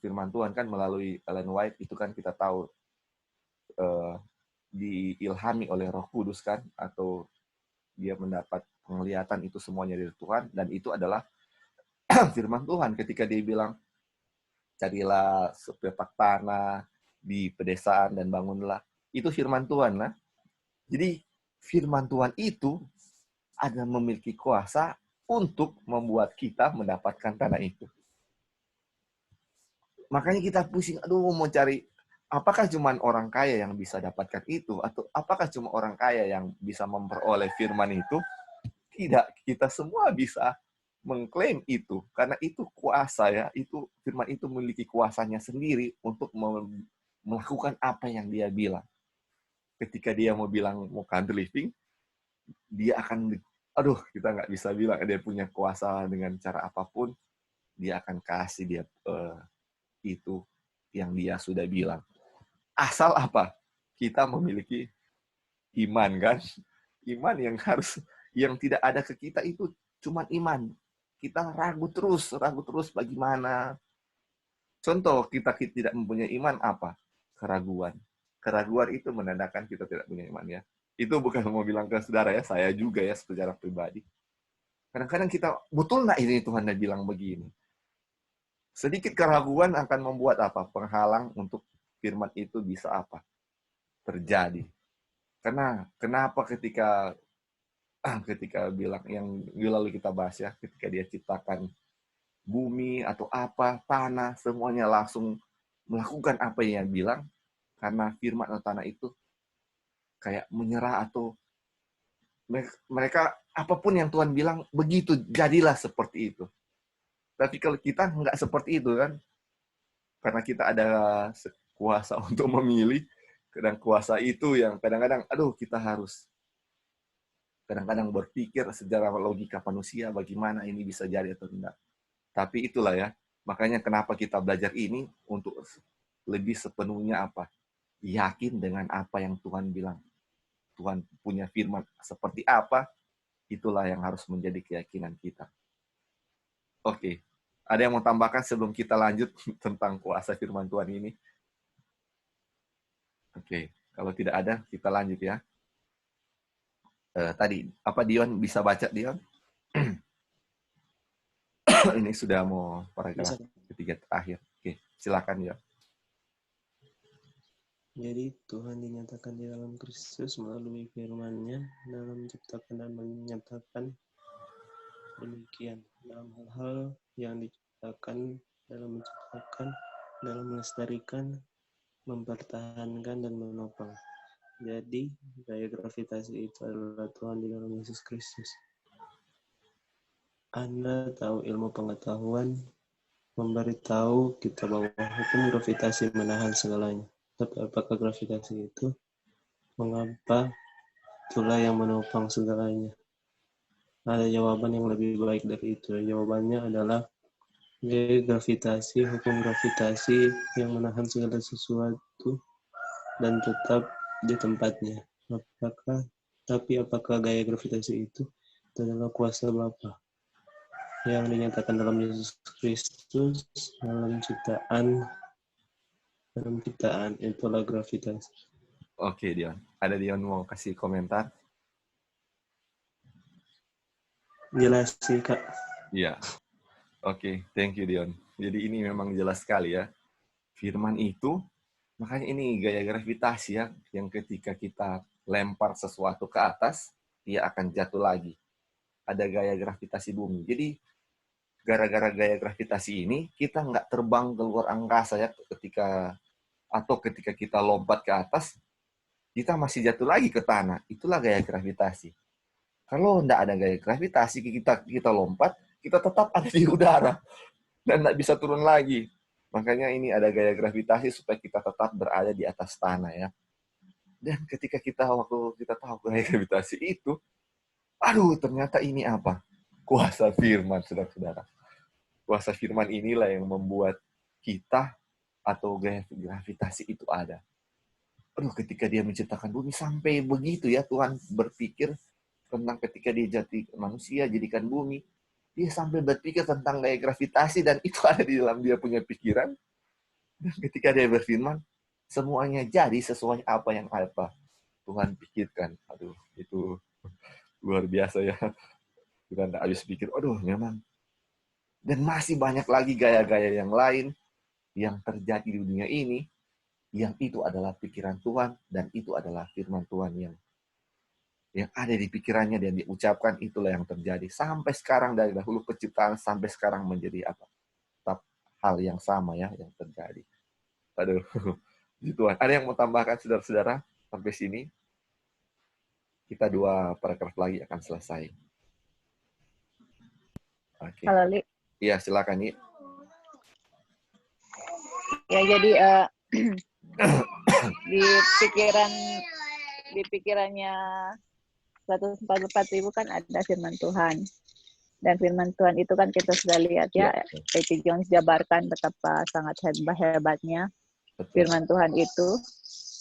firman Tuhan kan melalui Ellen White itu kan kita tahu diilhami oleh Roh Kudus kan, atau dia mendapat penglihatan itu semuanya dari Tuhan, dan itu adalah firman Tuhan ketika dia bilang carilah sepetak tanah di pedesaan dan bangunlah. Itu firman Tuhan. Nah. Jadi firman Tuhan itu ada memiliki kuasa untuk membuat kita mendapatkan tanah itu. Makanya kita pusing, mau cari, apakah cuma orang kaya yang bisa dapatkan itu? Atau apakah cuma orang kaya yang bisa memperoleh firman itu? Tidak, kita semua bisa mengklaim itu. Karena itu kuasa ya, itu firman itu memiliki kuasanya sendiri untuk melakukan apa yang dia bilang. Ketika dia mau bilang mau country living, dia akan, kita nggak bisa bilang dia punya kuasa dengan cara apapun, dia akan kasih dia itu yang dia sudah bilang. Asal apa? Kita memiliki iman kan? Iman yang tidak ada ke kita itu cuma iman. Kita ragu terus bagaimana. Contoh, kita tidak mempunyai iman apa? Keraguan. Keraguan itu menandakan kita tidak punya iman ya. Itu bukan mau bilang ke saudara ya, saya juga ya secara pribadi. Kadang-kadang kita, betul nggak ini Tuhan yang bilang begini? Sedikit keraguan akan membuat apa? Penghalang untuk firman itu bisa apa? Terjadi. Karena kenapa ketika bilang yang lalu kita bahas ya, ketika dia ciptakan bumi atau apa, tanah, semuanya langsung melakukan apa yang dia bilang, karena firman atau tanah itu kayak menyerah, atau mereka apapun yang Tuhan bilang begitu jadilah seperti itu. Tapi kalau kita nggak seperti itu kan, karena kita ada kuasa untuk memilih, dan kuasa itu yang kadang-kadang kita harus kadang-kadang berpikir secara logika manusia bagaimana ini bisa jadi atau tidak. Tapi itulah ya, makanya kenapa kita belajar ini untuk lebih sepenuhnya apa? Yakin dengan apa yang Tuhan bilang. Tuhan punya firman seperti apa, itulah yang harus menjadi keyakinan kita. Oke. Ada yang mau tambahkan sebelum kita lanjut tentang kuasa firman Tuhan ini? Oke. Kalau tidak ada, kita lanjut ya. Tadi, apa Dion bisa baca, Dion? Ini sudah mau paragraf ketiga terakhir. Oke, silakan ya. Jadi Tuhan dinyatakan di dalam Kristus melalui firman-Nya dalam menciptakan dan menyatakan demikian dalam hal-hal yang diciptakan, dalam menciptakan, dalam melestarikan, mempertahankan dan menopang. Jadi gaya gravitasi itu adalah Tuhan di dalam Yesus Kristus. Anda tahu ilmu pengetahuan memberitahu kita bahwa hukum gravitasi menahan segalanya. Tapi apakah gravitasi itu? Mengapa? Itulah yang menopang segalanya. Ada jawaban yang lebih baik dari itu. Jawabannya adalah gaya gravitasi, hukum gravitasi yang menahan segala sesuatu dan tetap di tempatnya. Apakah gaya gravitasi itu adalah kuasa Bapa yang dinyatakan dalam Yesus Kristus dalam ciptaan itulah gravitasi. Oke, Dion. Ada Dion mau kasih komentar? Jelas sih, Kak. Iya. Oke, thank you, Dion. Jadi ini memang jelas sekali ya. Firman itu, makanya ini gaya gravitasi ya, yang ketika kita lempar sesuatu ke atas, dia akan jatuh lagi. Ada gaya gravitasi bumi. Jadi, gara-gara gaya gravitasi ini, kita nggak terbang ke luar angkasa ya, ketika kita lompat ke atas, kita masih jatuh lagi ke tanah. Itulah gaya gravitasi. Kalau nggak ada gaya gravitasi, kita lompat, kita tetap ada di udara dan nggak bisa turun lagi. Makanya ini ada gaya gravitasi supaya kita tetap berada di atas tanah ya. Dan ketika waktu kita tahu gaya gravitasi itu, aduh ternyata ini apa? Kuasa firman, saudara-saudara. Kuasa firman inilah yang membuat kita atau gaya gravitasi itu ada. Aduh, ketika dia menciptakan bumi sampai begitu ya, Tuhan berpikir tentang ketika dia jadi manusia, jadikan bumi, dia sampai berpikir tentang gaya gravitasi dan itu ada di dalam dia punya pikiran. Dan ketika dia berfirman, semuanya jadi sesuai apa yang Tuhan pikirkan. Aduh, itu luar biasa ya. Kita nggak habis pikir, aduh memang. Dan masih banyak lagi gaya-gaya yang lain yang terjadi di dunia ini, yang itu adalah pikiran Tuhan dan itu adalah firman Tuhan yang ada di pikirannya dan diucapkan, itulah yang terjadi sampai sekarang, dari dahulu penciptaan sampai sekarang menjadi apa? Tetap hal yang sama ya yang terjadi. Aduh, Tuhan. Ada yang mau tambahkan saudara-saudara sampai sini? Kita 2 paragraf lagi akan selesai. Oke. Halo, Li. Iya, silakan, Yi. Ya, jadi di pikirannya 144.000 kan ada firman Tuhan. Dan firman Tuhan itu kan kita sudah lihat ya, A.T. Jones jabarkan betapa sangat hebatnya firman Tuhan itu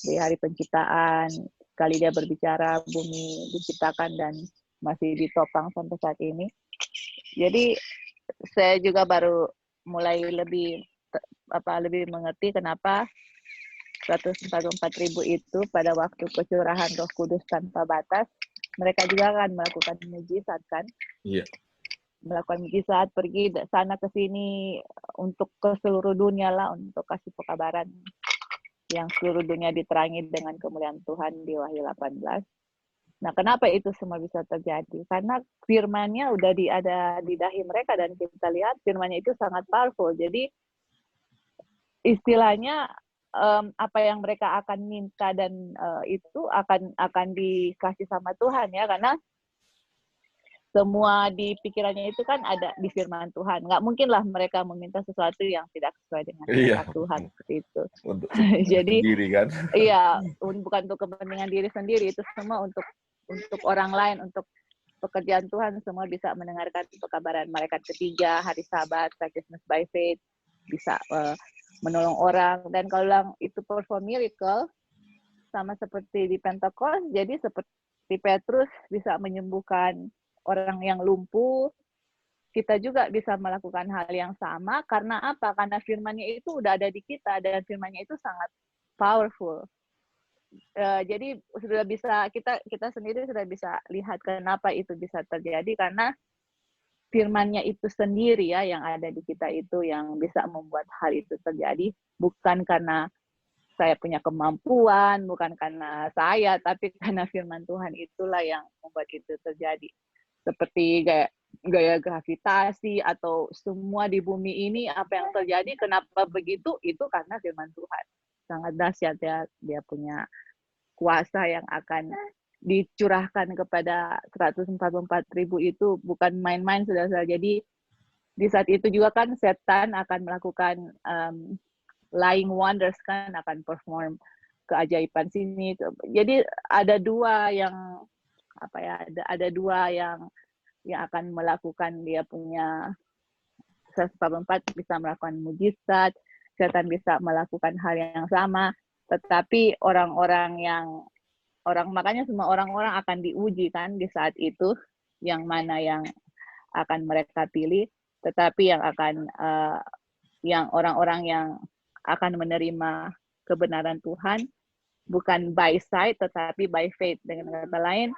di hari penciptaan. Sekali dia berbicara, bumi diciptakan dan masih ditopang sampai saat ini. Jadi saya juga baru mulai lebih mengerti kenapa 144.000 itu pada waktu kecurahan Roh Kudus tanpa batas, mereka juga akan melakukan mujizat kan? Iya. Melakukan mujizat, pergi sana ke sini untuk ke seluruh dunia lah, untuk kasih pekabaran yang seluruh dunia diterangi dengan kemuliaan Tuhan di Wahyu 18. Nah, kenapa itu semua bisa terjadi? Karena firman-Nya udah ada di dahi mereka dan kita lihat firman-Nya itu sangat powerful. Jadi istilahnya apa yang mereka akan minta dan itu akan dikasih sama Tuhan ya, karena semua di pikirannya itu kan ada di firman Tuhan. Nggak mungkin lah mereka meminta sesuatu yang tidak sesuai dengan kehendak Tuhan seperti itu. Jadi sendiri kan? Iya, bukan untuk kepentingan diri sendiri, itu semua untuk orang lain, untuk pekerjaan Tuhan. Semua bisa mendengarkan pekabaran malaikat ketiga, hari Sabat, righteousness by faith, bisa menolong orang. Dan kalau itu perform miracle, sama seperti di Pentakost, jadi seperti Petrus bisa menyembuhkan orang yang lumpuh, kita juga bisa melakukan hal yang sama. Karena apa? Karena firman-Nya itu udah ada di kita, dan firman-Nya itu sangat powerful. Jadi sudah bisa kita sendiri sudah bisa lihat kenapa itu bisa terjadi, karena firman-Nya itu sendiri ya yang ada di kita itu yang bisa membuat hal itu terjadi, bukan karena saya punya kemampuan, bukan karena saya, tapi karena firman Tuhan itulah yang membuat itu terjadi. Seperti gaya gravitasi atau semua di bumi ini, apa yang terjadi, kenapa begitu, itu karena firman Tuhan. Sangat dahsyat ya, dia punya kuasa yang akan dicurahkan kepada 144.000 itu bukan main-main, saudara. Jadi di saat itu juga kan setan akan melakukan lying wonders, kan akan perform keajaiban sini. Jadi ada dua yang ada dua yang akan melakukan, dia punya 144 bisa melakukan mujizat, setan bisa melakukan hal yang sama, tetapi makanya semua orang-orang akan diuji kan di saat itu, yang mana yang akan mereka pilih, tetapi yang orang-orang yang akan menerima kebenaran Tuhan bukan by sight tetapi by faith. Dengan kata lain,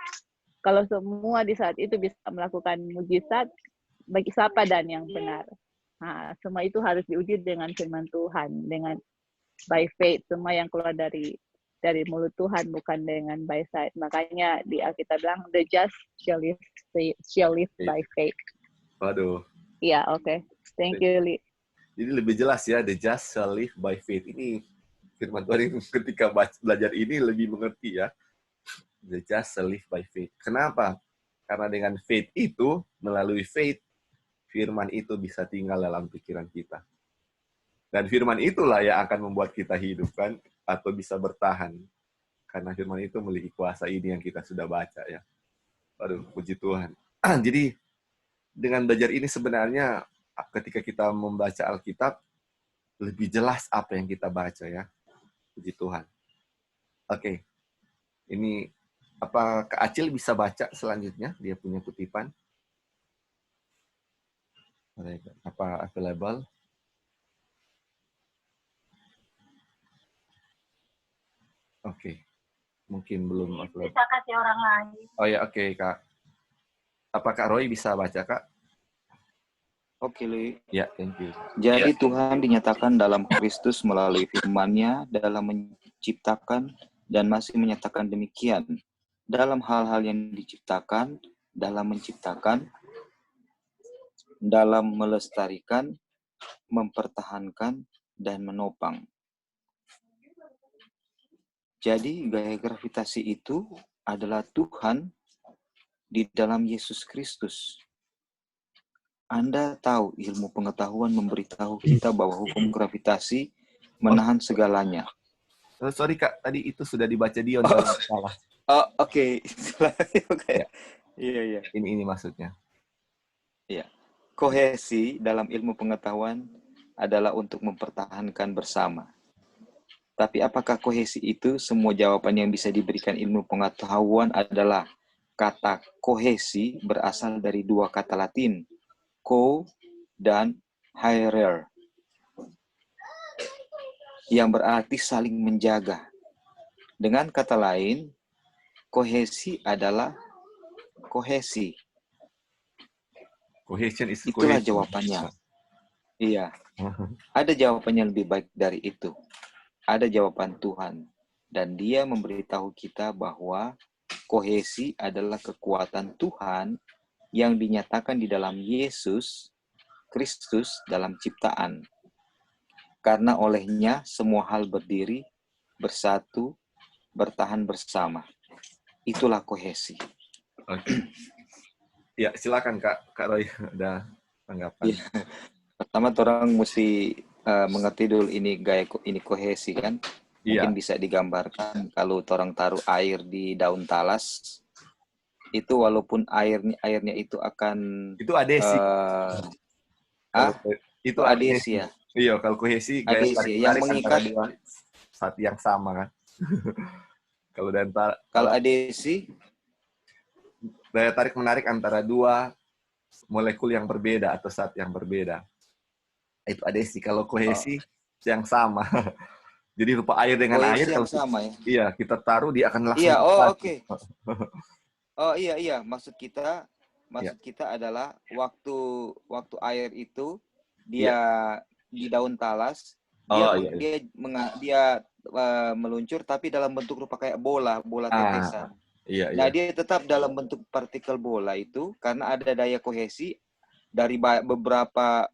kalau semua di saat itu bisa melakukan mujizat, bagi siapa dan yang benar? Nah, semua itu harus diuji dengan firman Tuhan, dengan by faith, semua yang keluar dari mulut Tuhan, bukan dengan by sight. Makanya di Alkitab bilang, the just shall live by faith. Waduh. Iya, oke. Thank you, Li. Jadi lebih jelas ya, the just shall live by faith. Ini firman Tuhan ini ketika belajar ini lebih mengerti ya. The just shall live by faith. Kenapa? Karena dengan faith itu, melalui faith, firman itu bisa tinggal dalam pikiran kita. Dan firman itulah yang akan membuat kita hidup kan, atau bisa bertahan. Karena firman itu memiliki kuasa ini yang kita sudah baca ya. Aduh, puji Tuhan. Jadi dengan belajar ini sebenarnya ketika kita membaca Alkitab, lebih jelas apa yang kita baca ya. Puji Tuhan. Oke. Ini apa Kak Acil bisa baca selanjutnya? Dia punya kutipan. Apa available? Oke. Mungkin belum available. Bisa kasih orang lain. Oh ya, oke, Kak. Apa Kak Roy bisa baca, Kak? Oke, Li. Ya, thank you. Jadi Tuhan dinyatakan dalam Kristus melalui firman-Nya dalam menciptakan dan masih menyatakan demikian dalam hal-hal yang diciptakan, dalam menciptakan, dalam melestarikan, mempertahankan, dan menopang. Jadi gaya gravitasi itu adalah Tuhan di dalam Yesus Kristus. Anda tahu ilmu pengetahuan memberitahu kita bahwa hukum gravitasi menahan segalanya. Sorry Kak, tadi itu sudah dibaca Dion. Salah. Oh, oke. Okay. Iya. Ini maksudnya. Iya. Kohesi dalam ilmu pengetahuan adalah untuk mempertahankan bersama. Tapi apakah kohesi itu? Semua jawaban yang bisa diberikan ilmu pengetahuan adalah kata kohesi berasal dari dua kata Latin, co dan haerer, yang berarti saling menjaga. Dengan kata lain, kohesi adalah kohesi. Cohesion is Itulah cohesion. jawabannya. Iya. Ada jawaban yang lebih baik dari itu. Ada jawaban Tuhan. Dan dia memberitahu kita bahwa kohesi adalah kekuatan Tuhan yang dinyatakan di dalam Yesus Kristus dalam ciptaan. Karena olehnya semua hal berdiri, bersatu, bertahan bersama. Itulah kohesi. Oke. Ya, silakan Kak Roy, ada tanggapan. Ya. Pertama orang mesti mengerti dulu ini gaya ini kohesi kan. Mungkin bisa digambarkan kalau orang taruh air di daun talas, itu walaupun airnya itu akan itu adesi. Itu adesi ya. Iya, kalau kohesi gaya adesi yang mengikat saat yang sama kan. Kalau adesi daya tarik menarik antara dua molekul yang berbeda atau zat yang berbeda. Itu adesi. Kalau kohesi yang sama. Jadi rupa air dengan Kohesi air yang kalau sama ya. iya kita taruh dia akan langsung Iya, oh satu. oke. Oh iya, maksud kita Iya. adalah waktu air itu Iya. dia di daun talas, Oh iya. dia meluncur tapi dalam bentuk rupa kayak bola tetesan. Iya. Nah, dia tetap dalam bentuk partikel bola itu karena ada daya kohesi dari beberapa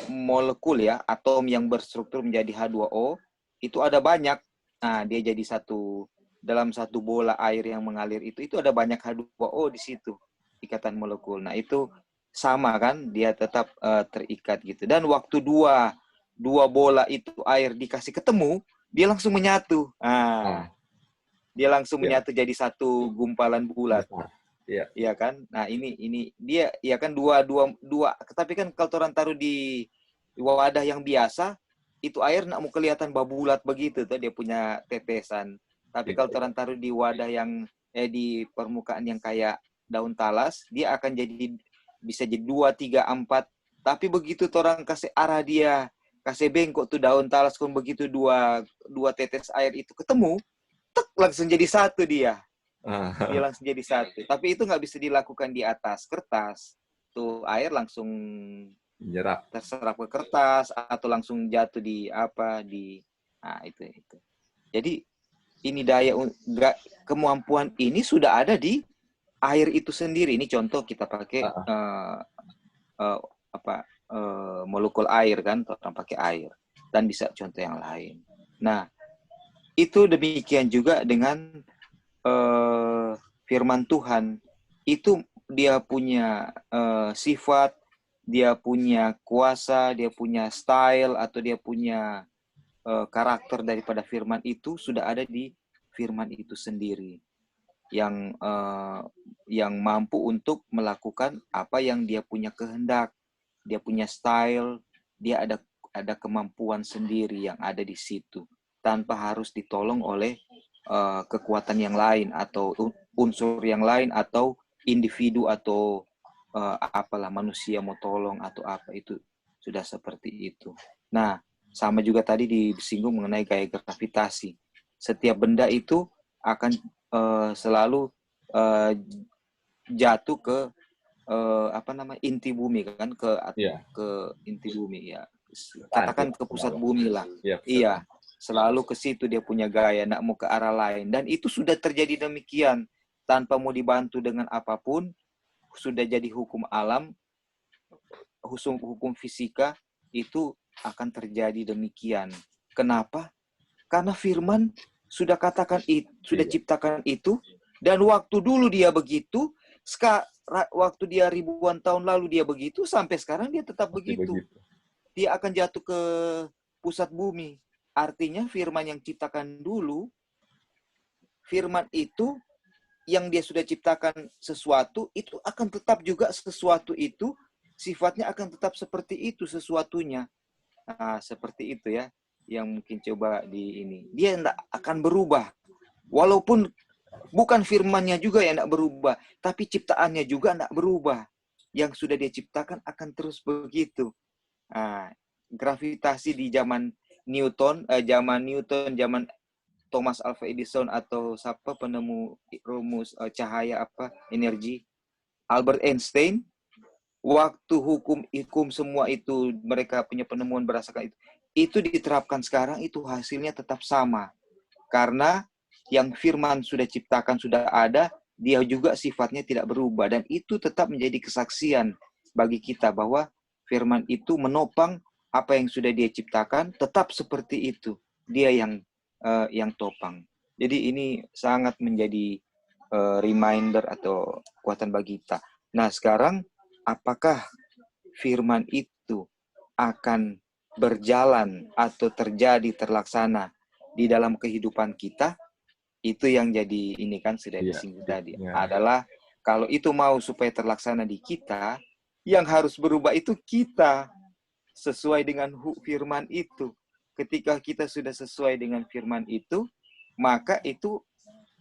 molekul ya, atom yang berstruktur menjadi H2O itu ada banyak. Nah, dia jadi dalam satu bola air yang mengalir itu ada banyak H2O di situ, ikatan molekul. Nah, itu sama kan, dia tetap terikat gitu. Dan waktu dua bola itu air dikasih ketemu, dia langsung menyatu. Nah, dia langsung menyatu jadi satu gumpalan bulat. Iya. Iya kan? Nah, ini dia ya kan dua. Tapi kan kalau orang taruh di wadah yang biasa, itu air nak mau kelihatan babulat begitu tuh, dia punya tetesan. Tapi kalau orang taruh di wadah yang di permukaan yang kayak daun talas, dia akan bisa jadi 2, 3, 4. Tapi begitu orang kasih arah dia, kasih bengkok tuh daun talas, kan begitu dua tetes air itu ketemu, tek, langsung jadi satu dia. Dia langsung jadi satu. Tapi itu nggak bisa dilakukan di atas kertas. Tuh air langsung menyerap, terserap ke kertas atau langsung jatuh nah itu. Jadi ini kemampuan ini sudah ada di air itu sendiri. Ini contoh kita pakai molekul air kan, orang pakai air, dan bisa contoh yang lain. Nah, itu demikian juga dengan firman Tuhan. Itu dia punya sifat, dia punya kuasa, dia punya style, atau dia punya karakter daripada firman itu sudah ada di firman itu sendiri, yang mampu untuk melakukan apa yang dia punya kehendak, dia punya style, dia ada kemampuan sendiri yang ada di situ tanpa harus ditolong oleh kekuatan yang lain atau unsur yang lain atau individu atau manusia mau tolong atau apa, itu sudah seperti itu. Nah, sama juga tadi disinggung mengenai gaya gravitasi. Setiap benda itu akan selalu jatuh ke inti bumi kan, ke inti bumi ya. Katakan ke pusat bumi lah. Iya. Selalu ke situ dia punya gaya, nak mau ke arah lain. Dan itu sudah terjadi demikian. Tanpa mau dibantu dengan apapun, sudah jadi hukum alam, hukum fisika, itu akan terjadi demikian. Kenapa? Karena firman sudah katakan itu, sudah ciptakan itu, dan waktu dulu dia begitu, waktu dia ribuan tahun lalu dia begitu, sampai sekarang dia tetap begitu. Dia akan jatuh ke pusat bumi. Artinya firman yang ciptakan dulu, firman itu yang dia sudah ciptakan sesuatu, itu akan tetap juga sesuatu itu, sifatnya akan tetap seperti itu sesuatunya. Nah, seperti itu ya, yang mungkin coba dia tidak akan berubah. Walaupun bukan firmannya juga yang tidak berubah, tapi ciptaannya juga tidak berubah. Yang sudah dia ciptakan akan terus begitu. Nah, gravitasi di zaman Newton, zaman Thomas Alva Edison atau siapa penemu rumus cahaya energi, Albert Einstein, waktu hukum semua itu mereka punya penemuan berdasarkan itu diterapkan sekarang, itu hasilnya tetap sama. Karena yang firman sudah ciptakan sudah ada, dia juga sifatnya tidak berubah, dan itu tetap menjadi kesaksian bagi kita bahwa firman itu menopang apa yang sudah dia ciptakan, tetap seperti itu. Dia yang topang. Jadi ini sangat menjadi reminder atau kekuatan bagi kita. Nah, sekarang apakah firman itu akan berjalan atau terlaksana di dalam kehidupan kita? Itu yang jadi ini kan sudah disinggung tadi. Adalah kalau itu mau supaya terlaksana di kita, yang harus berubah itu kita. Sesuai dengan firman itu. Ketika kita sudah sesuai dengan firman itu, maka itu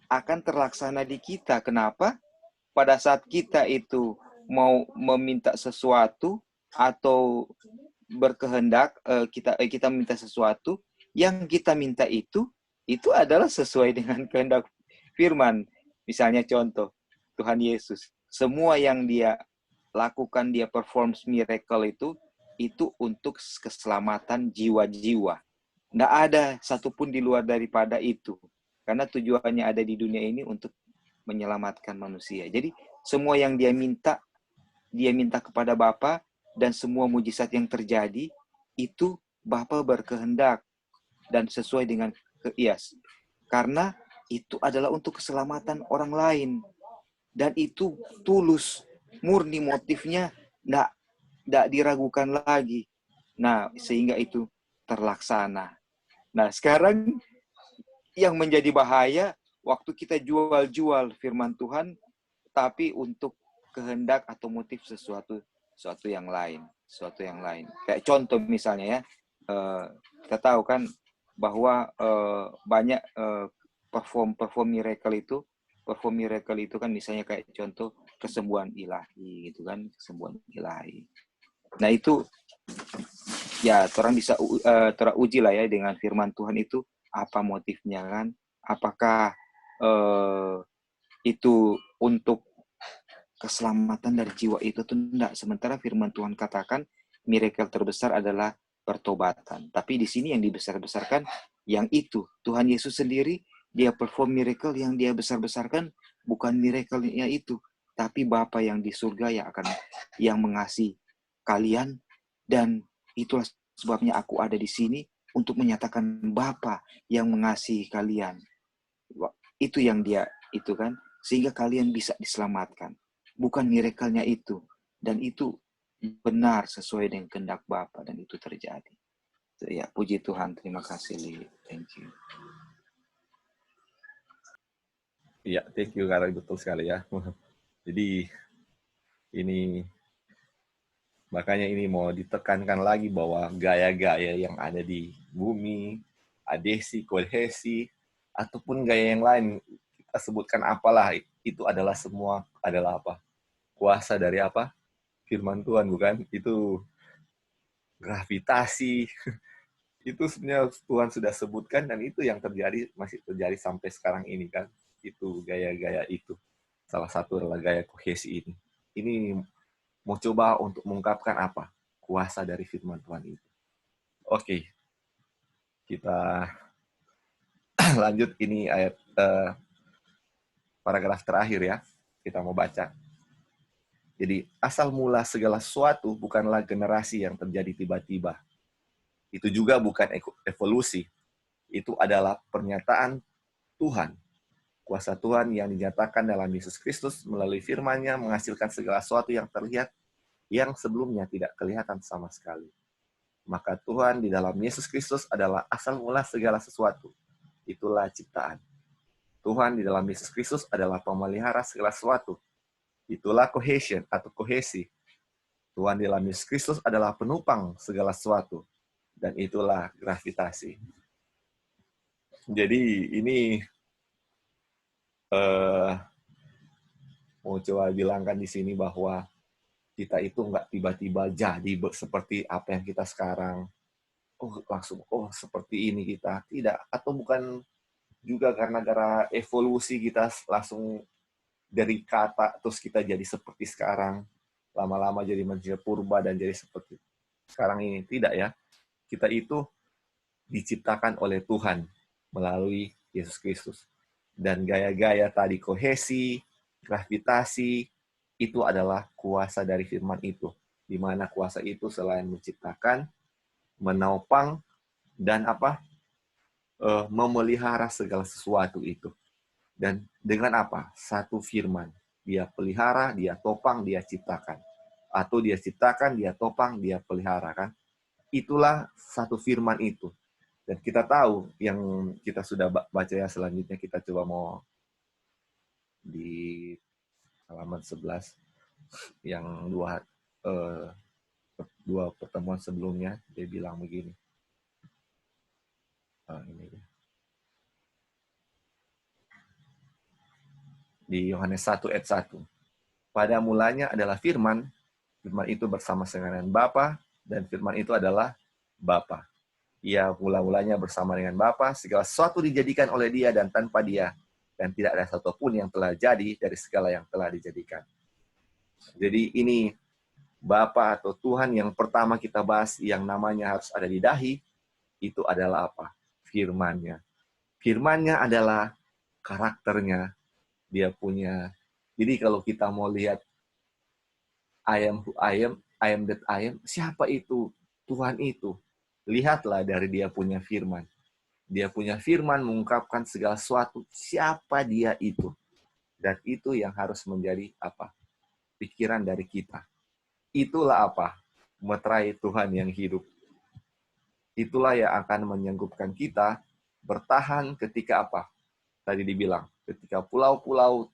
akan terlaksana di kita. Kenapa? pada saat kita itu mau meminta sesuatu atau berkehendak, kita minta sesuatu, yang kita minta itu adalah sesuai dengan kehendak firman. Misalnya contoh, Tuhan Yesus, semua yang dia lakukan, dia perform miracle itu untuk keselamatan jiwa-jiwa. Nggak ada satupun di luar daripada itu. Karena tujuannya ada di dunia ini untuk menyelamatkan manusia. Jadi semua yang dia minta kepada Bapa, dan semua mujizat yang terjadi, itu Bapa berkehendak dan sesuai dengan karena itu adalah untuk keselamatan orang lain. Dan itu tulus, murni motifnya, nggak diragukan lagi. Nah, sehingga itu terlaksana. Nah, sekarang yang menjadi bahaya, waktu kita jual-jual firman Tuhan, tapi untuk kehendak atau motif sesuatu yang lain. Kayak contoh misalnya ya, kita tahu kan bahwa banyak perform miracle itu kan misalnya kayak contoh kesembuhan ilahi gitu kan, kesembuhan ilahi. Nah itu ya orang bisa teruji lah ya dengan firman Tuhan itu apa motifnya kan, apakah itu untuk keselamatan dari jiwa itu tuh enggak. Sementara firman Tuhan katakan miracle terbesar adalah pertobatan. Tapi di sini yang dibesar-besarkan yang itu. Tuhan Yesus sendiri dia perform miracle, yang dia besar-besarkan bukan miracle-nya itu, tapi Bapa yang di surga yang mengasihi kalian, dan itulah sebabnya aku ada di sini untuk menyatakan Bapa yang mengasihi kalian. Itu yang dia itu kan, sehingga kalian bisa diselamatkan. Bukan miracle-nya itu. Dan itu benar sesuai dengan kehendak Bapa, dan itu terjadi. Ya, puji Tuhan. Terima kasih, Li. Thank you. Iya, thank you, Kak Roy. Betul sekali ya. Jadi, ini makanya ini mau ditekankan lagi bahwa gaya-gaya yang ada di bumi, adhesi, kohesi, ataupun gaya yang lain, kita sebutkan apalah, itu adalah semua adalah apa? Kuasa dari apa? Firman Tuhan, bukan? Itu gravitasi. Itu sebenarnya Tuhan sudah sebutkan, dan itu yang terjadi, masih terjadi sampai sekarang ini kan. Itu gaya-gaya itu. Salah satu adalah gaya kohesi ini. Ini mau coba untuk mengungkapkan apa? Kuasa dari firman Tuhan itu. Oke. Kita lanjut, ini ayat paragraf terakhir ya. Kita mau baca. Jadi, asal mula segala sesuatu bukanlah generasi yang terjadi tiba-tiba. Itu juga bukan evolusi. Itu adalah pernyataan Tuhan. Kuasa Tuhan yang dinyatakan dalam Yesus Kristus melalui firman-Nya menghasilkan segala sesuatu yang terlihat yang sebelumnya tidak kelihatan sama sekali. Maka Tuhan di dalam Yesus Kristus adalah asal mula segala sesuatu. Itulah ciptaan. Tuhan di dalam Yesus Kristus adalah pemelihara segala sesuatu. Itulah cohesion atau kohesi. Tuhan di dalam Yesus Kristus adalah penopang segala sesuatu. Dan itulah gravitasi. Jadi ini mau coba bilangkan di sini bahwa kita itu nggak tiba-tiba jadi seperti apa yang kita sekarang. Langsung, seperti ini kita. Tidak. Atau bukan juga karena evolusi kita langsung dari kata, terus kita jadi seperti sekarang. Lama-lama jadi manusia purba dan jadi seperti sekarang ini. Tidak ya. Kita itu diciptakan oleh Tuhan melalui Yesus Kristus. Dan gaya-gaya tadi, kohesi, gravitasi, itu adalah kuasa dari firman itu. Di mana kuasa itu selain menciptakan, menopang, dan memelihara segala sesuatu itu. Dan dengan apa? Satu firman. Dia pelihara, dia topang, dia ciptakan. Atau dia ciptakan, dia topang, dia pelihara kan. Itulah satu firman itu. Dan kita tahu yang kita sudah baca ya, selanjutnya kita coba mau di halaman 11 yang dua pertemuan sebelumnya dia bilang begini. Ini di Yohanes 1 ayat 1. pada mulanya adalah firman, firman itu bersama dengan Bapa, dan firman itu adalah Bapa. Ia mula-mulanya bersama dengan Bapa, segala sesuatu dijadikan oleh Dia dan tanpa Dia, dan tidak ada satupun yang telah jadi dari segala yang telah dijadikan. Jadi ini Bapa atau Tuhan yang pertama kita bahas yang namanya harus ada di dahi, itu adalah apa? Firman-Nya. Firman-Nya adalah karakternya. Dia punya. Jadi kalau kita mau lihat I am that I am, siapa itu? Tuhan itu. Lihatlah dari dia punya firman. Dia punya firman mengungkapkan segala sesuatu. Siapa dia itu? Dan itu yang harus menjadi apa? Pikiran dari kita. Itulah apa? Meterai Tuhan yang hidup. Itulah yang akan menyanggupkan kita bertahan ketika apa? Tadi dibilang, ketika pulau-pulau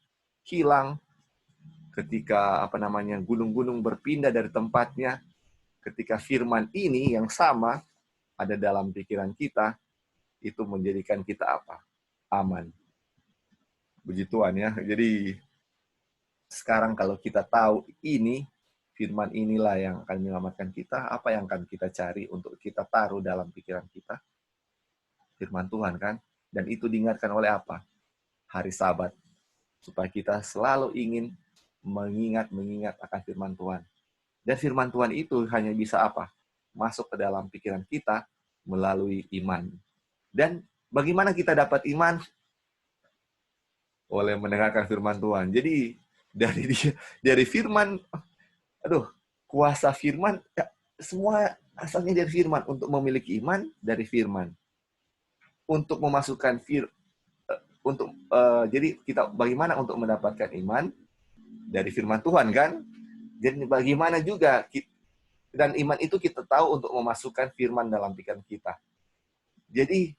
hilang, ketika gunung-gunung berpindah dari tempatnya, ketika firman ini yang sama ada dalam pikiran kita, itu menjadikan kita apa? Aman. Puji Tuhan ya. Jadi sekarang kalau kita tahu ini, firman inilah yang akan menyelamatkan kita, apa yang akan kita cari untuk kita taruh dalam pikiran kita? Firman Tuhan kan? Dan itu diingatkan oleh apa? Hari Sabat. Supaya kita selalu ingin mengingat akan firman Tuhan. Dan firman Tuhan itu hanya bisa apa? Masuk ke dalam pikiran kita melalui iman. Dan bagaimana kita dapat iman? Oleh mendengarkan firman Tuhan. Jadi dari firman, kuasa firman, semua asalnya dari firman. Untuk memiliki iman, dari firman. Untuk memasukkan jadi kita bagaimana untuk mendapatkan iman? Dari firman Tuhan kan? Jadi bagaimana juga, dan iman itu kita tahu untuk memasukkan firman dalam pikiran kita. Jadi,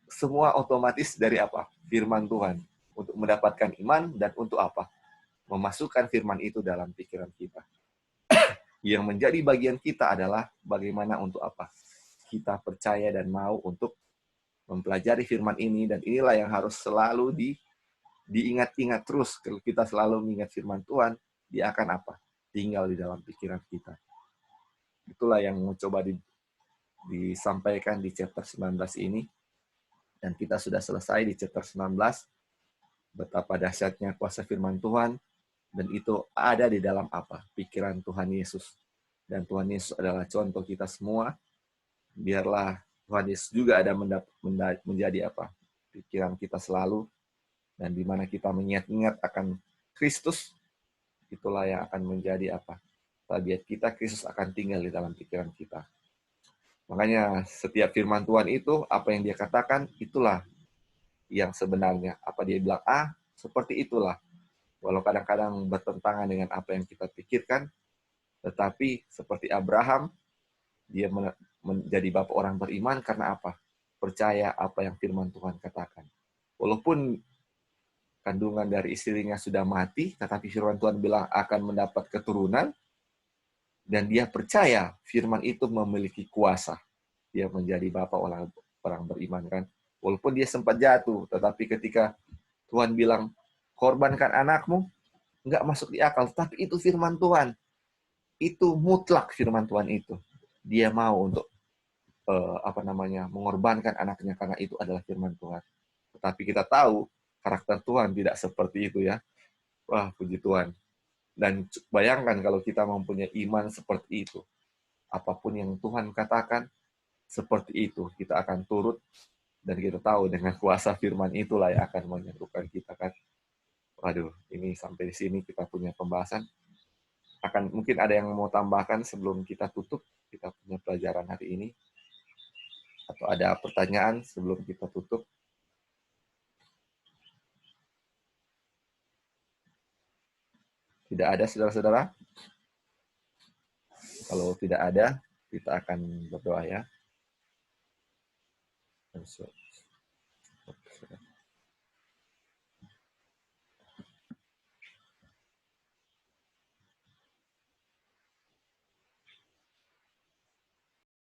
semua otomatis dari apa? Firman Tuhan. Untuk mendapatkan iman dan untuk apa? Memasukkan firman itu dalam pikiran kita. Yang menjadi bagian kita adalah bagaimana untuk apa? Kita percaya dan mau untuk mempelajari firman ini, dan inilah yang harus selalu diingat-ingat terus. Kalau kita selalu mengingat firman Tuhan, dia akan apa? Tinggal di dalam pikiran kita. Itulah yang mencoba disampaikan di chapter 19 ini. Dan kita sudah selesai di chapter 19. Betapa dahsyatnya kuasa firman Tuhan. Dan itu ada di dalam apa? Pikiran Tuhan Yesus. Dan Tuhan Yesus adalah contoh kita semua. Biarlah Tuhan Yesus juga ada menjadi apa? Pikiran kita selalu. Dan di mana kita mengingat akan Kristus, itulah yang akan menjadi apa? Tabiat kita, Kristus akan tinggal di dalam pikiran kita. Makanya setiap firman Tuhan itu, apa yang dia katakan, itulah yang sebenarnya. Apa dia bilang A, seperti itulah. Walau kadang-kadang bertentangan dengan apa yang kita pikirkan, tetapi seperti Abraham, dia menjadi bapak orang beriman karena apa? Percaya apa yang firman Tuhan katakan. Walaupun kandungan dari istrinya sudah mati, tetapi firman Tuhan bilang akan mendapat keturunan, dan dia percaya firman itu memiliki kuasa. Dia menjadi bapak orang beriman kan. Walaupun dia sempat jatuh, tetapi ketika Tuhan bilang, korbankan anakmu, nggak masuk di akal. Tapi itu firman Tuhan. Itu mutlak firman Tuhan itu. Dia mau untuk mengorbankan anaknya karena itu adalah firman Tuhan. Tetapi kita tahu karakter Tuhan tidak seperti itu ya. Wah, puji Tuhan. Dan bayangkan kalau kita mempunyai iman seperti itu. Apapun yang Tuhan katakan, seperti itu. Kita akan turut, dan kita tahu dengan kuasa firman itulah yang akan menyatukan kita kan. Waduh, ini sampai di sini kita punya pembahasan. Mungkin ada yang mau tambahkan sebelum kita tutup, kita punya pelajaran hari ini. Atau ada pertanyaan sebelum kita tutup? Tidak ada, saudara-saudara? Kalau tidak ada, kita akan berdoa ya.